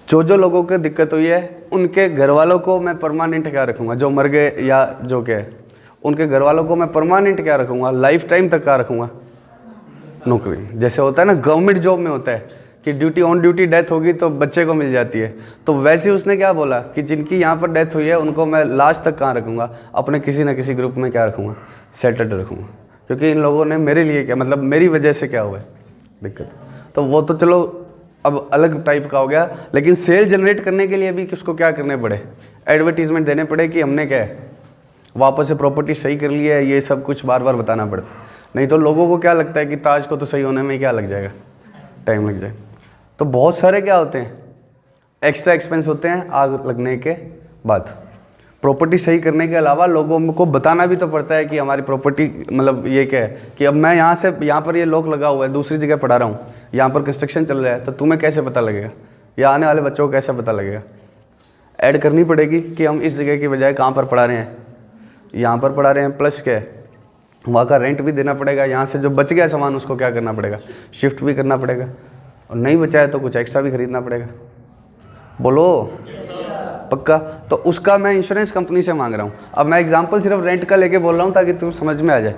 जो लोगों को दिक्कत हुई है उनके घर वालों को मैं परमानेंट क्या रखूँगा, जो मर गए या जो क्या है, उनके घर वालों को मैं परमानेंट क्या रखूँगा, लाइफ टाइम तक क्या रखूँगा, नौकरी। जैसे होता है ना गवर्नमेंट जॉब में होता है कि ड्यूटी ऑन ड्यूटी डेथ होगी तो बच्चे को मिल जाती है, तो वैसे उसने क्या बोला कि जिनकी यहाँ पर डेथ हुई है उनको मैं लास्ट तक कहाँ रखूँगा, अपने किसी न किसी ग्रुप में क्या रखूँगा, सेटल्ड रखूँगा। क्योंकि इन लोगों ने मेरे लिए क्या, मतलब मेरी वजह से क्या हुआ है दिक्कत। तो वो तो चलो अब अलग टाइप का हो गया, लेकिन सेल जनरेट करने के लिए भी किसको क्या करने पड़े, एडवर्टीजमेंट देने पड़े कि हमने क्या है वापस से प्रॉपर्टी सही कर ली है, ये सब कुछ बार बार बताना पड़ता। नहीं तो लोगों को क्या लगता है कि ताज को तो सही होने में क्या लग जाएगा, टाइम लग जाएगा। तो बहुत सारे क्या होते हैं, एक्स्ट्रा एक्सपेंस होते हैं आग लगने के बाद। प्रॉपर्टी सही करने के अलावा लोगों को बताना भी तो पड़ता है कि हमारी प्रॉपर्टी, मतलब ये क्या है कि अब मैं यहाँ से यहाँ पर ये लॉक लगा हुआ है, दूसरी जगह पढ़ा रहा हूँ, यहाँ पर कंस्ट्रक्शन चल रहा है, तो तुम्हें कैसे पता लगेगा या आने वाले बच्चों को कैसे पता लगेगा। ऐड करनी पड़ेगी कि हम इस जगह की बजाय कहाँ पर पढ़ा रहे हैं, यहाँ पर पढ़ा रहे हैं, प्लस क्या है वहाँ का रेंट भी देना पड़ेगा, यहाँ से जो बच गया सामान उसको क्या करना पड़ेगा, शिफ्ट भी करना पड़ेगा, और नहीं बचा है तो कुछ एक्स्ट्रा भी खरीदना पड़ेगा। बोलो पक्का। तो उसका मैं इंश्योरेंस कंपनी से मांग रहा हूँ। अब मैं एग्जांपल सिर्फ रेंट का लेके बोल रहा हूँ ताकि तुम समझ में आ जाए,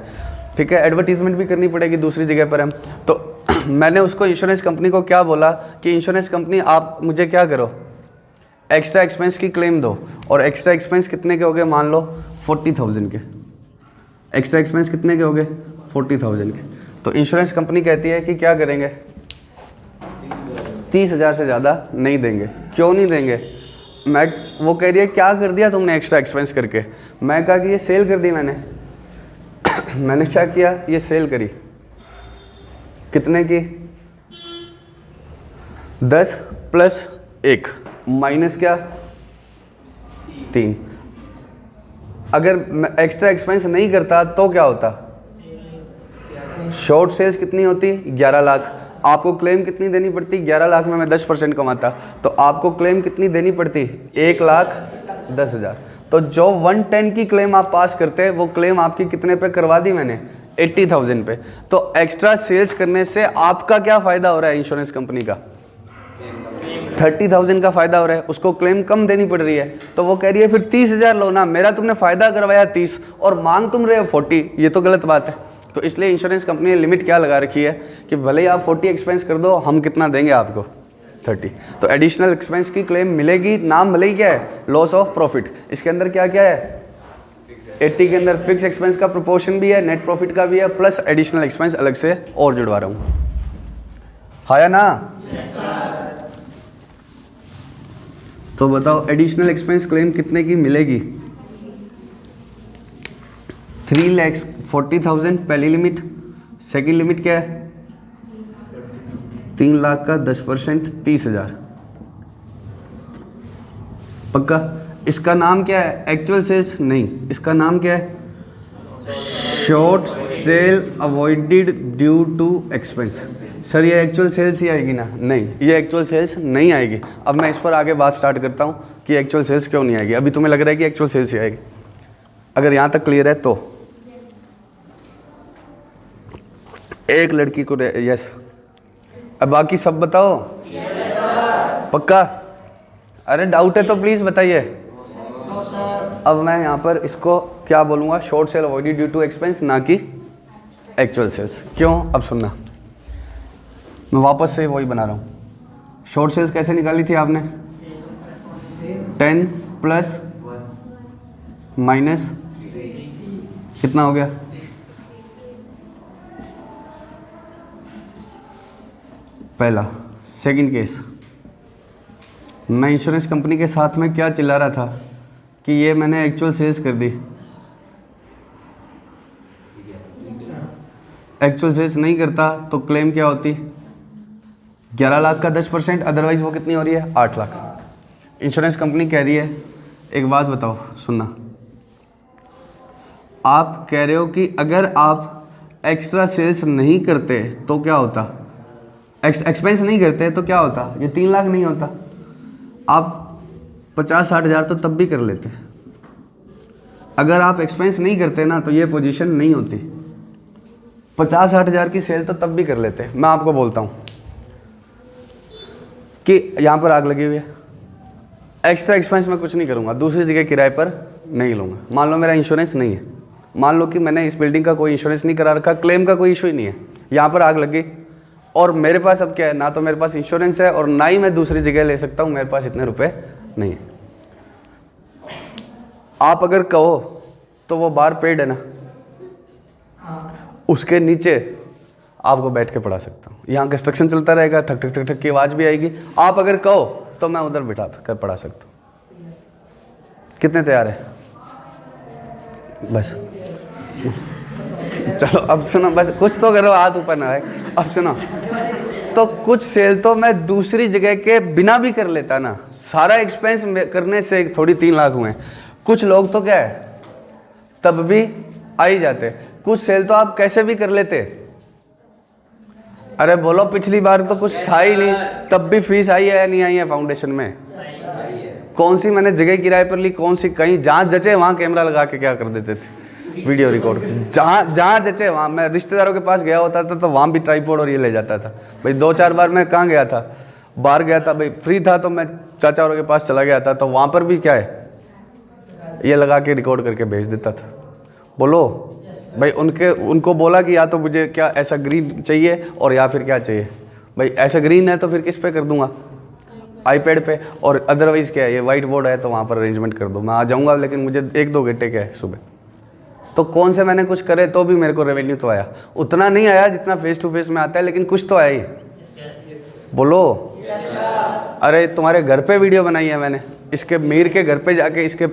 ठीक है। एडवर्टीजमेंट भी करनी पड़ेगी दूसरी जगह पर हम, तो मैंने उसको इंश्योरेंस कंपनी को क्या बोला कि इंश्योरेंस कंपनी आप मुझे क्या करो, एक्स्ट्रा एक्सपेंस की क्लेम दो। और एक्स्ट्रा एक्सपेंस कितने के हो गए, मान लो 40,000 के। एक्स्ट्रा एक्सपेंस कितने के हो गए, 40,000 के। तो इंश्योरेंस कंपनी कहती है कि क्या करेंगे, 30,000 से ज़्यादा नहीं देंगे। क्यों नहीं देंगे, वो कह रही है क्या कर दिया तुमने एक्स्ट्रा एक्सपेंस करके। मैं कहा कि ये सेल कर दी मैंने मैंने क्या किया, ये सेल करी, कितने की, 10 + 1 माइनस क्या, 3। अगर मैं एक्स्ट्रा एक्सपेंस नहीं करता तो क्या होता, शॉर्ट सेल्स कितनी होती, 11 लाख। आपको क्लेम कितनी देनी पड़ती, 11 लाख में मैं 10% कमाता तो आपको क्लेम कितनी देनी पड़ती, 1,10,000। तो जो 110 की क्लेम आप पास करते, वो क्लेम आपकी कितने पे करवा दी मैंने, 80,000 पे। तो एक्स्ट्रा सेल्स करने से आपका क्या फ़ायदा हो रहा है, इंश्योरेंस कंपनी का 30,000 का फ़ायदा हो रहा है, उसको क्लेम कम देनी पड़ रही है। तो वो कह रही है फिर 30,000 लो ना, मेरा तुमने फ़ायदा करवाया 30 और मांग तुम रहे हो 40, ये तो गलत बात है। तो इसलिए इंश्योरेंस कंपनी ने लिमिट क्या लगा रखी है कि भले ही आप 40 एक्सपेंस कर दो, हम कितना देंगे आपको, 30। तो एडिशनल एक्सपेंस की क्लेम मिलेगी, नाम भले ही क्या है, लॉस ऑफ प्रॉफिट। इसके अंदर क्या क्या है, 80 के अंदर फिक्स एक्सपेंस का प्रोपोर्शन भी है, नेट प्रॉफिट का भी है, प्लस एडिशनल एक्सपेंस अलग से और जुड़वा रहा हूँ, हाँ या ना। तो बताओ एडिशनल एक्सपेंस क्लेम कितने की मिलेगी, 3,40,000 पहली लिमिट। सेकंड लिमिट क्या है, 3 लाख का 10% 30,000। पक्का। इसका नाम क्या है, एक्चुअल सेल्स नहीं, इसका नाम क्या है, short sale avoided due to expense. Sir ये एक्चुअल सेल्स ही आएगी ना? नहीं, ये एक्चुअल सेल्स नहीं आएगी। अब मैं इस पर आगे बात स्टार्ट करता हूँ कि एक्चुअल सेल्स क्यों नहीं आएगी। अभी तुम्हें लग रहा है कि एक्चुअल सेल्स ही आएगी। अगर यहाँ तक क्लियर है तो एक लड़की को यस, अब बाकी सब बताओ। पक्का? अरे डाउट है तो प्लीज़ बताइए। अब मैं यहाँ पर इसको क्या बोलूँगा, short sale avoided due to expense, ना कि एक्चुअल सेल्स। क्यों? अब सुनना, मैं वापस से वही बना रहा हूँ। शॉर्ट सेल्स कैसे निकाली थी आपने? 10 प्लस माइनस कितना हो गया? पहला। सेकंड केस, मैं इंश्योरेंस कंपनी के साथ में क्या चिल्ला रहा था कि ये मैंने एक्चुअल सेल्स कर दी। एक्चुअल सेल्स नहीं करता तो क्लेम क्या होती? 11 लाख का 10%, अदरवाइज वो कितनी हो रही है? 8 लाख। इंश्योरेंस कंपनी कह रही है, एक बात बताओ, सुनना, आप कह रहे हो कि अगर आप एक्स्ट्रा सेल्स नहीं करते तो क्या होता? एक्सपेंस नहीं करते तो क्या होता? ये 3 लाख नहीं होता। आप 50-60 हज़ार तो तब भी कर लेते। अगर आप एक्सपेंस नहीं करते ना तो ये पोजीशन नहीं होती। 50-60 हज़ार की सेल तो तब भी कर लेते। मैं आपको बोलता हूँ कि यहाँ पर आग लगी हुई है, एक्स्ट्रा एक्सपेंस मैं कुछ नहीं करूँगा, दूसरी जगह किराए पर नहीं लूँगा। मान लो मेरा इंश्योरेंस नहीं है, मान लो कि मैंने इस बिल्डिंग का कोई इंश्योरेंस नहीं करा रखा, क्लेम का कोई इशू ही नहीं है, यहाँ पर आग लगी और मेरे पास अब क्या है, ना तो मेरे पास इंश्योरेंस है और ना ही मैं दूसरी जगह ले सकता हूँ, मेरे पास इतने रुपए नहीं है। आप अगर कहो तो वो बार पेड है ना, उसके नीचे आपको बैठ के पढ़ा सकता हूँ। यहाँ कंस्ट्रक्शन चलता रहेगा, ठक ठक ठक ठक की आवाज़ भी आएगी। आप अगर कहो तो मैं उधर बिठा कर पढ़ा सकता हूँ। कितने तैयार है? बस चलो अब सुनो, बस कुछ तो करो, हाथ ऊपर ना आए। अब सुनो, तो कुछ सेल तो मैं दूसरी जगह के बिना भी कर लेता ना, सारा एक्सपेंस करने से थोड़ी 3 लाख हुए। कुछ लोग तो क्या है, तब भी आ ही जाते। कुछ सेल तो आप कैसे भी कर लेते। अरे बोलो, पिछली बार तो कुछ था ही नहीं, तब भी फीस आई है या नहीं आई है फाउंडेशन में? कौन सी मैंने जगह किराए पर ली, कौन सी, कहीं जहाँ जचे वहाँ कैमरा लगा के क्या कर देते थे, वीडियो रिकॉर्ड। जहाँ जचे वहाँ। मैं रिश्तेदारों के पास गया होता था तो वहाँ भी ट्राइपॉड और ये ले जाता था भाई। 2-4 बार मैं कहाँ गया था, बाहर गया था भाई, फ्री था तो मैं चाचा और के पास चला गया था, तो वहाँ पर भी क्या है, ये लगा के रिकॉर्ड करके भेज देता था। बोलो भाई, उनको बोला कि या तो मुझे क्या ऐसा ग्रीन चाहिए और या फिर क्या चाहिए भाई। ऐसा ग्रीन है तो फिर किस पे कर दूंगा? आईपैड पे। और अदरवाइज़ क्या है, ये वाइट बोर्ड है तो वहाँ पर अरेंजमेंट कर दो, मैं आ जाऊँगा, लेकिन मुझे 1-2 घंटे क्या है सुबह। तो कौन से मैंने कुछ करे तो भी मेरे को रेवेन्यू तो आया। उतना नहीं आया जितना फेस टू फेस में आता है, लेकिन कुछ तो आया ही। बोलो। अरे तुम्हारे घर पे वीडियो बनाई है मैंने, इसके मीर के घर पे जाके, इसके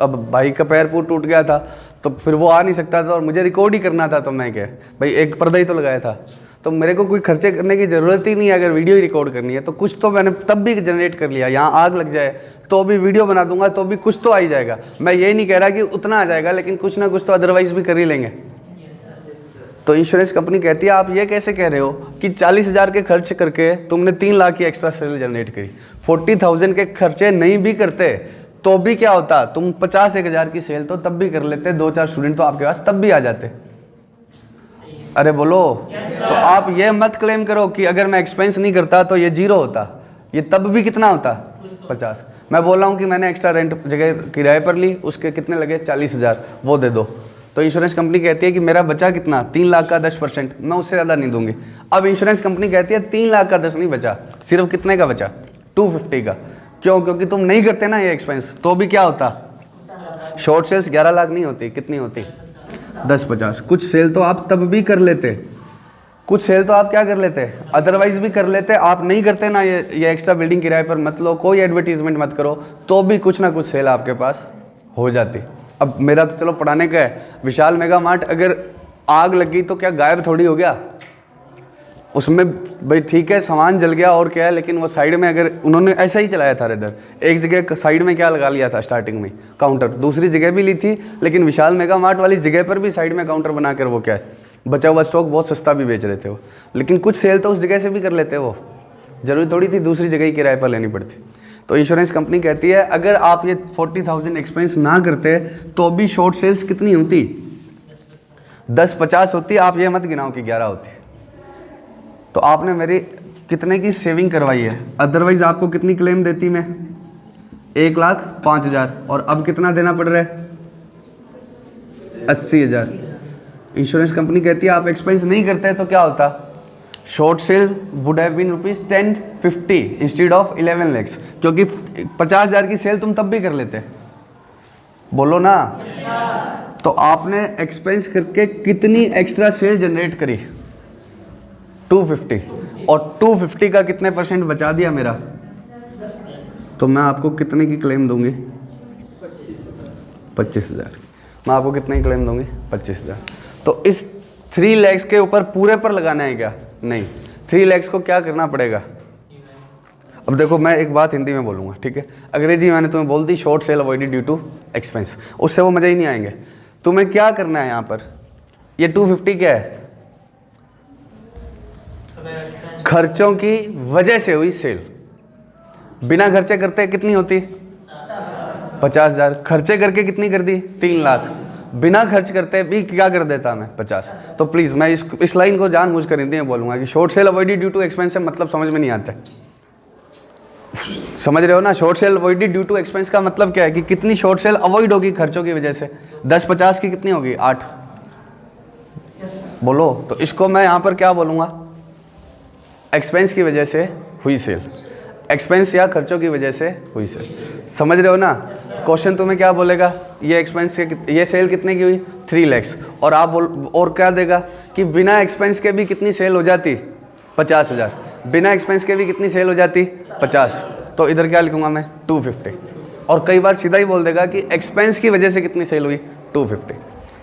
अब भाई का पैर टूट गया था तो फिर वो आ नहीं सकता था और मुझे रिकॉर्ड ही करना था, तो मैं क्या भाई, एक पर्दा ही तो लगाया था, तो मेरे को कोई खर्चे करने की ज़रूरत ही नहीं है। अगर वीडियो ही रिकॉर्ड करनी है तो कुछ तो मैंने तब भी जनरेट कर लिया। यहाँ आग लग जाए तो भी वीडियो बना दूंगा, तो भी कुछ तो आ ही जाएगा। मैं ये नहीं कह रहा कि उतना आ जाएगा, लेकिन कुछ ना कुछ तो अदरवाइज भी कर ही लेंगे। तो इंश्योरेंस कंपनी कहती है, आप ये कैसे कह रहे हो कि 40,000 के खर्च करके तुमने 3 लाख की एक्स्ट्रा सेल जनरेट करी, 40,000 के खर्चे नहीं भी करते तो भी क्या होता, तुम 50-1,000 की सेल तो तब भी कर लेते, 2-4 स्टूडेंट तो आपके पास तब भी आ जाते। अरे बोलो। तो आप ये मत क्लेम करो कि अगर मैं एक्सपेंस नहीं करता तो ये 0 होता, ये तब भी कितना होता, 50। मैं बोल रहा हूँ कि मैंने एक्स्ट्रा रेंट जगह किराए पर ली, उसके कितने लगे, 40,000, वो दे दो। तो इंश्योरेंस कंपनी कहती है कि मेरा बचा कितना, 3 लाख का 10%, मैं उससे ज़्यादा नहीं दूंगी। अब इंश्योरेंस कंपनी कहती है 3 लाख का 10 नहीं बचा, सिर्फ कितने का बचा, 250 का। क्यों? क्योंकि तुम नहीं करते ना ये एक्सपेंस, तो भी क्या होता, शॉर्ट सेल्स 11 लाख नहीं होती, कितनी होती, 10-50। कुछ सेल तो आप तब भी कर लेते, कुछ सेल तो आप क्या कर लेते, अदरवाइज भी कर लेते। आप नहीं करते ना, ये एक्स्ट्रा बिल्डिंग किराए पर मत लो, कोई एडवर्टीजमेंट मत करो, तो भी कुछ ना कुछ सेल आपके पास हो जाती। अब मेरा तो चलो पढ़ाने का है, विशाल मेगा मार्ट अगर आग लगी तो क्या गायब थोड़ी हो गया उसमें, भाई ठीक है सामान जल गया और क्या है, लेकिन वो साइड में अगर उन्होंने ऐसा ही चलाया था, इधर एक जगह साइड में क्या लगा लिया था स्टार्टिंग में काउंटर, दूसरी जगह भी ली थी, लेकिन विशाल मेगा मार्ट वाली जगह पर भी साइड में काउंटर बनाकर वो क्या है बचा हुआ स्टॉक बहुत सस्ता भी बेच रहे थे वो, लेकिन कुछ सेल तो उस जगह से भी कर लेते वो, जरूरी थोड़ी थी दूसरी जगह ही किराए पर लेनी पड़ती। तो इंश्योरेंस कंपनी कहती है अगर आप ये 40,000 एक्सपेंस ना करते तो भी शॉर्ट सेल्स कितनी होती, 10-50 होती, आप ये मत गिनाओ कि 11 होती। तो आपने मेरी कितने की सेविंग करवाई है, अदरवाइज आपको कितनी क्लेम देती मैं, 1,05,000, और अब कितना देना पड़ रहा है, 80,000। इंश्योरेंस कंपनी कहती है आप एक्सपेंस नहीं करते तो क्या होता, short sale would have been ₹1050 instead of 11 lakhs, क्योंकि 50,000 की सेल तुम तब भी कर लेते, बोलो ना। तो आपने एक्सपेंस करके कितनी एक्स्ट्रा सेल जनरेट करी, 250, और 250 का कितने % बचा दिया मेरा, तो मैं आपको कितने की क्लेम दूंगी, 25,000। मैं आपको कितने की क्लेम दूंगी, 25,000। तो इस 3 lakhs के ऊपर पूरे पर लगाना है क्या, नहीं, 3 lakhs को क्या करना पड़ेगा। अब देखो मैं एक बात हिंदी में बोलूँगा, ठीक है, अंग्रेजी मैंने तुम्हें बोल दी, short sale avoided due to expense, उससे वो मज़ा ही नहीं आएंगे। तुम्हें क्या करना है यहाँ पर, ये 250 क्या है, खर्चों की वजह से हुई सेल। बिना खर्चे करते कितनी होती, 50,000, खर्चे करके कितनी कर दी, 3 लाख, बिना खर्च करते भी क्या कर देता मैं, 50। तो प्लीज़ मैं इस लाइन को जानबूझ कर हिंदी में बोलूँगा कि short sale avoided due to expense से मतलब समझ में नहीं आता है, समझ रहे हो ना। Short sale avoided due to expense का मतलब क्या है कि कितनी शॉर्ट सेल अवॉइड होगी खर्चों की वजह से, 10-50 की कितनी होगी, 8, बोलो। तो इसको मैं यहाँ पर क्या बोलूँगा, एक्सपेंस की वजह से हुई सेल, एक्सपेंस या खर्चों की वजह से हुई सेल, समझ रहे हो ना। क्वेश्चन तुम्हें क्या बोलेगा, ये एक्सपेंस के, ये सेल कितने की हुई, 3 lakhs, और आप और क्या देगा कि बिना एक्सपेंस के भी कितनी सेल हो जाती, 50,000, बिना एक्सपेंस के भी कितनी सेल हो जाती, 50। तो इधर क्या लिखूंगा मैं, 250, और कई बार सीधा ही बोल देगा कि एक्सपेंस की वजह से कितनी सेल हुई, 250।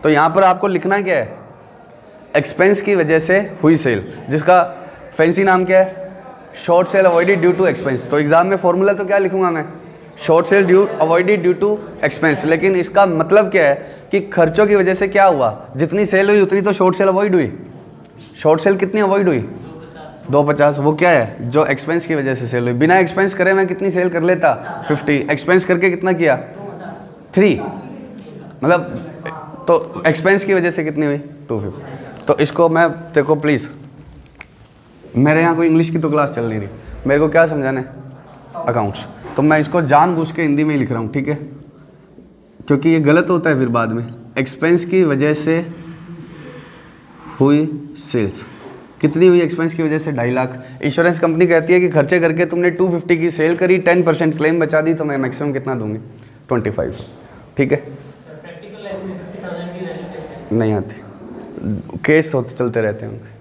तो यहाँ पर आपको लिखना क्या है, एक्सपेंस की वजह से हुई सेल, जिसका फैंसी नाम क्या है, short sale avoided due to expense. तो एग्जाम में फॉर्मूला तो क्या लिखूंगा मैं, short sale avoided due to expense, लेकिन इसका मतलब क्या है कि खर्चों की वजह से क्या हुआ, जितनी सेल हुई उतनी तो शॉर्ट सेल अवॉइड हुई। शॉर्ट सेल कितनी अवॉइड हुई, 250, वो क्या है, जो एक्सपेंस की वजह से सेल हुई। बिना एक्सपेंस करे मैं कितनी सेल कर लेता, 50, एक्सपेंस करके कितना किया, 3, मतलब तो एक्सपेंस की वजह से कितनी हुई, 250। तो इसको मैं, देखो प्लीज़, मेरे यहाँ कोई इंग्लिश की तो क्लास चल नहीं रही, मेरे को क्या समझाना है, अकाउंट्स, तो मैं इसको जानबूझ के हिंदी में ही लिख रहा हूँ, ठीक है, क्योंकि ये गलत होता है फिर बाद में। एक्सपेंस की वजह से हुई सेल्स, कितनी हुई एक्सपेंस की वजह से, 2.5 लाख। इंश्योरेंस कंपनी कहती है कि खर्चे करके तुमने 250 की सेल करी, 10% क्लेम बचा दी, तो मैं मैक्सिमम कितना दूंगी, 25, ठीक है। नहीं आती, केस होते चलते रहते हैं उनके,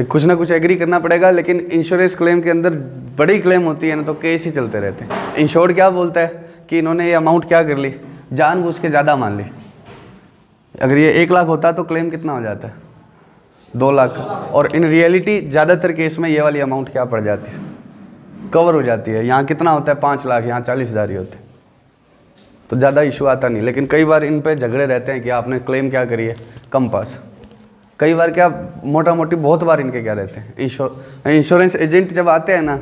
कुछ ना कुछ एग्री करना पड़ेगा, लेकिन इंश्योरेंस क्लेम के अंदर बड़ी क्लेम होती है ना, तो केस ही चलते रहते हैं। इंश्योर्ड क्या बोलता है कि इन्होंने ये अमाउंट क्या कर ली, जानबूझ के ज़्यादा मान ली। अगर ये 1 लाख होता तो क्लेम कितना हो जाता है, 2 लाख, और इन रियलिटी ज़्यादातर केस में ये वाली अमाउंट क्या पड़ जाती है, कवर हो जाती है। यहाँ कितना होता है, 5 लाख, यहाँ 40,000 ही होते हैं, तो ज़्यादा इशू आता नहीं। लेकिन कई बार इन पे झगड़े रहते हैं कि आपने क्लेम क्या करी है, कम पास। कई बार क्या, मोटा मोटी बहुत बार इनके क्या रहते हैं, इंश्योरेंस एजेंट जब आते हैं ना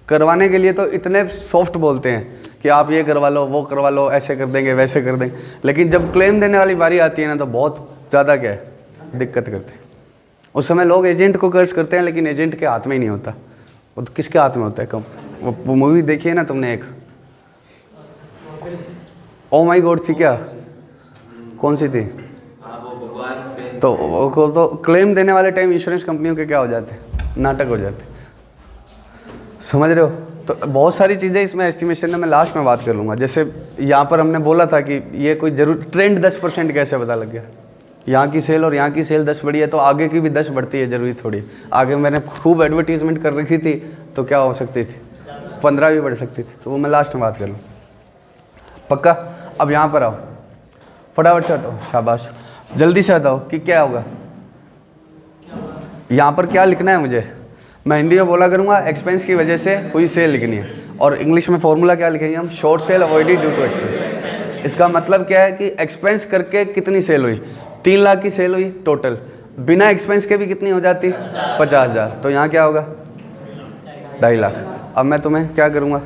करवाने के लिए, तो इतने सॉफ्ट बोलते हैं कि आप ये करवा लो, वो करवा लो, ऐसे कर देंगे, वैसे कर देंगे, लेकिन जब क्लेम देने वाली बारी आती है ना, तो बहुत ज़्यादा क्या है, दिक्कत करते हैं। उस समय लोग एजेंट को कर्ज करते हैं, लेकिन एजेंट के हाथ में ही नहीं होता, वो तो किसके हाथ में होता है। कब वो मूवी देखी है ना तुमने, एक ओ माई गॉड थी क्या, कौन सी थी, तो क्लेम देने वाले टाइम इंश्योरेंस कंपनियों के क्या हो जाते हैं, नाटक हो जाते हैं, समझ रहे हो। तो बहुत सारी चीज़ें इसमें एस्टिमेशन में मैं लास्ट में बात कर लूँगा। जैसे यहाँ पर हमने बोला था कि ये कोई जरूर ट्रेंड 10% कैसे पता लग गया, यहाँ की सेल और यहाँ की सेल 10 बढ़ी है तो आगे की भी 10 बढ़ती है, ज़रूरी थोड़ी। आगे मैंने खूब एडवर्टीजमेंट कर रखी थी तो क्या हो सकती थी, 15 भी बढ़ सकती थी, तो वो मैं लास्ट में बात कर लूँ, पक्का। अब यहाँ पर आओ, फटाफट से हटाओ, शाबाश, जल्दी से हटाओ कि क्या होगा। यहाँ पर क्या लिखना है मुझे, मैं हिंदी में बोला करूँगा, एक्सपेंस की वजह से हुई सेल लिखनी है, और इंग्लिश में फॉर्मूला क्या लिखेंगे हम, short sale avoided due to expense. इसका मतलब क्या है कि एक्सपेंस करके कितनी सेल हुई, 3 लाख की सेल हुई टोटल, बिना एक्सपेंस के भी कितनी हो जाती? 50,000। तो यहाँ क्या होगा? 2.5 लाख। अब मैं तुम्हें क्या करूँगा,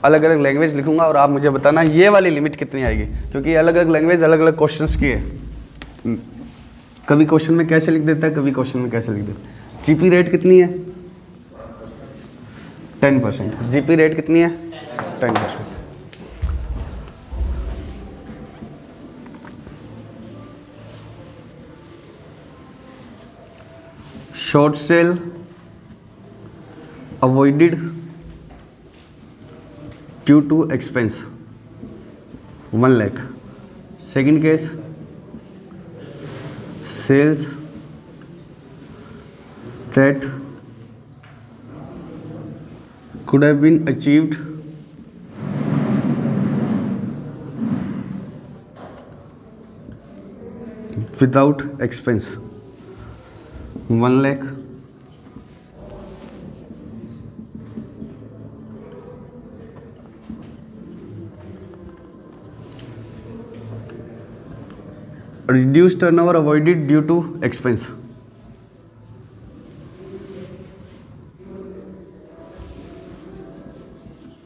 अलग अलग लैंग्वेज लिखूंगा और आप मुझे बताना ये वाली लिमिट कितनी आएगी, क्योंकि अलग अलग लैंग्वेज अलग अलग क्वेश्चंस की है। कभी क्वेश्चन में कैसे लिख देता है, कभी क्वेश्चन में कैसे लिख देता है। जीपी रेट कितनी है? 10%। जीपी रेट कितनी है? 10%। Short sale avoided due to expense 1 lakh. Second case, sales that could have been achieved without expense 1 lakh। reduced turnover avoided due to expense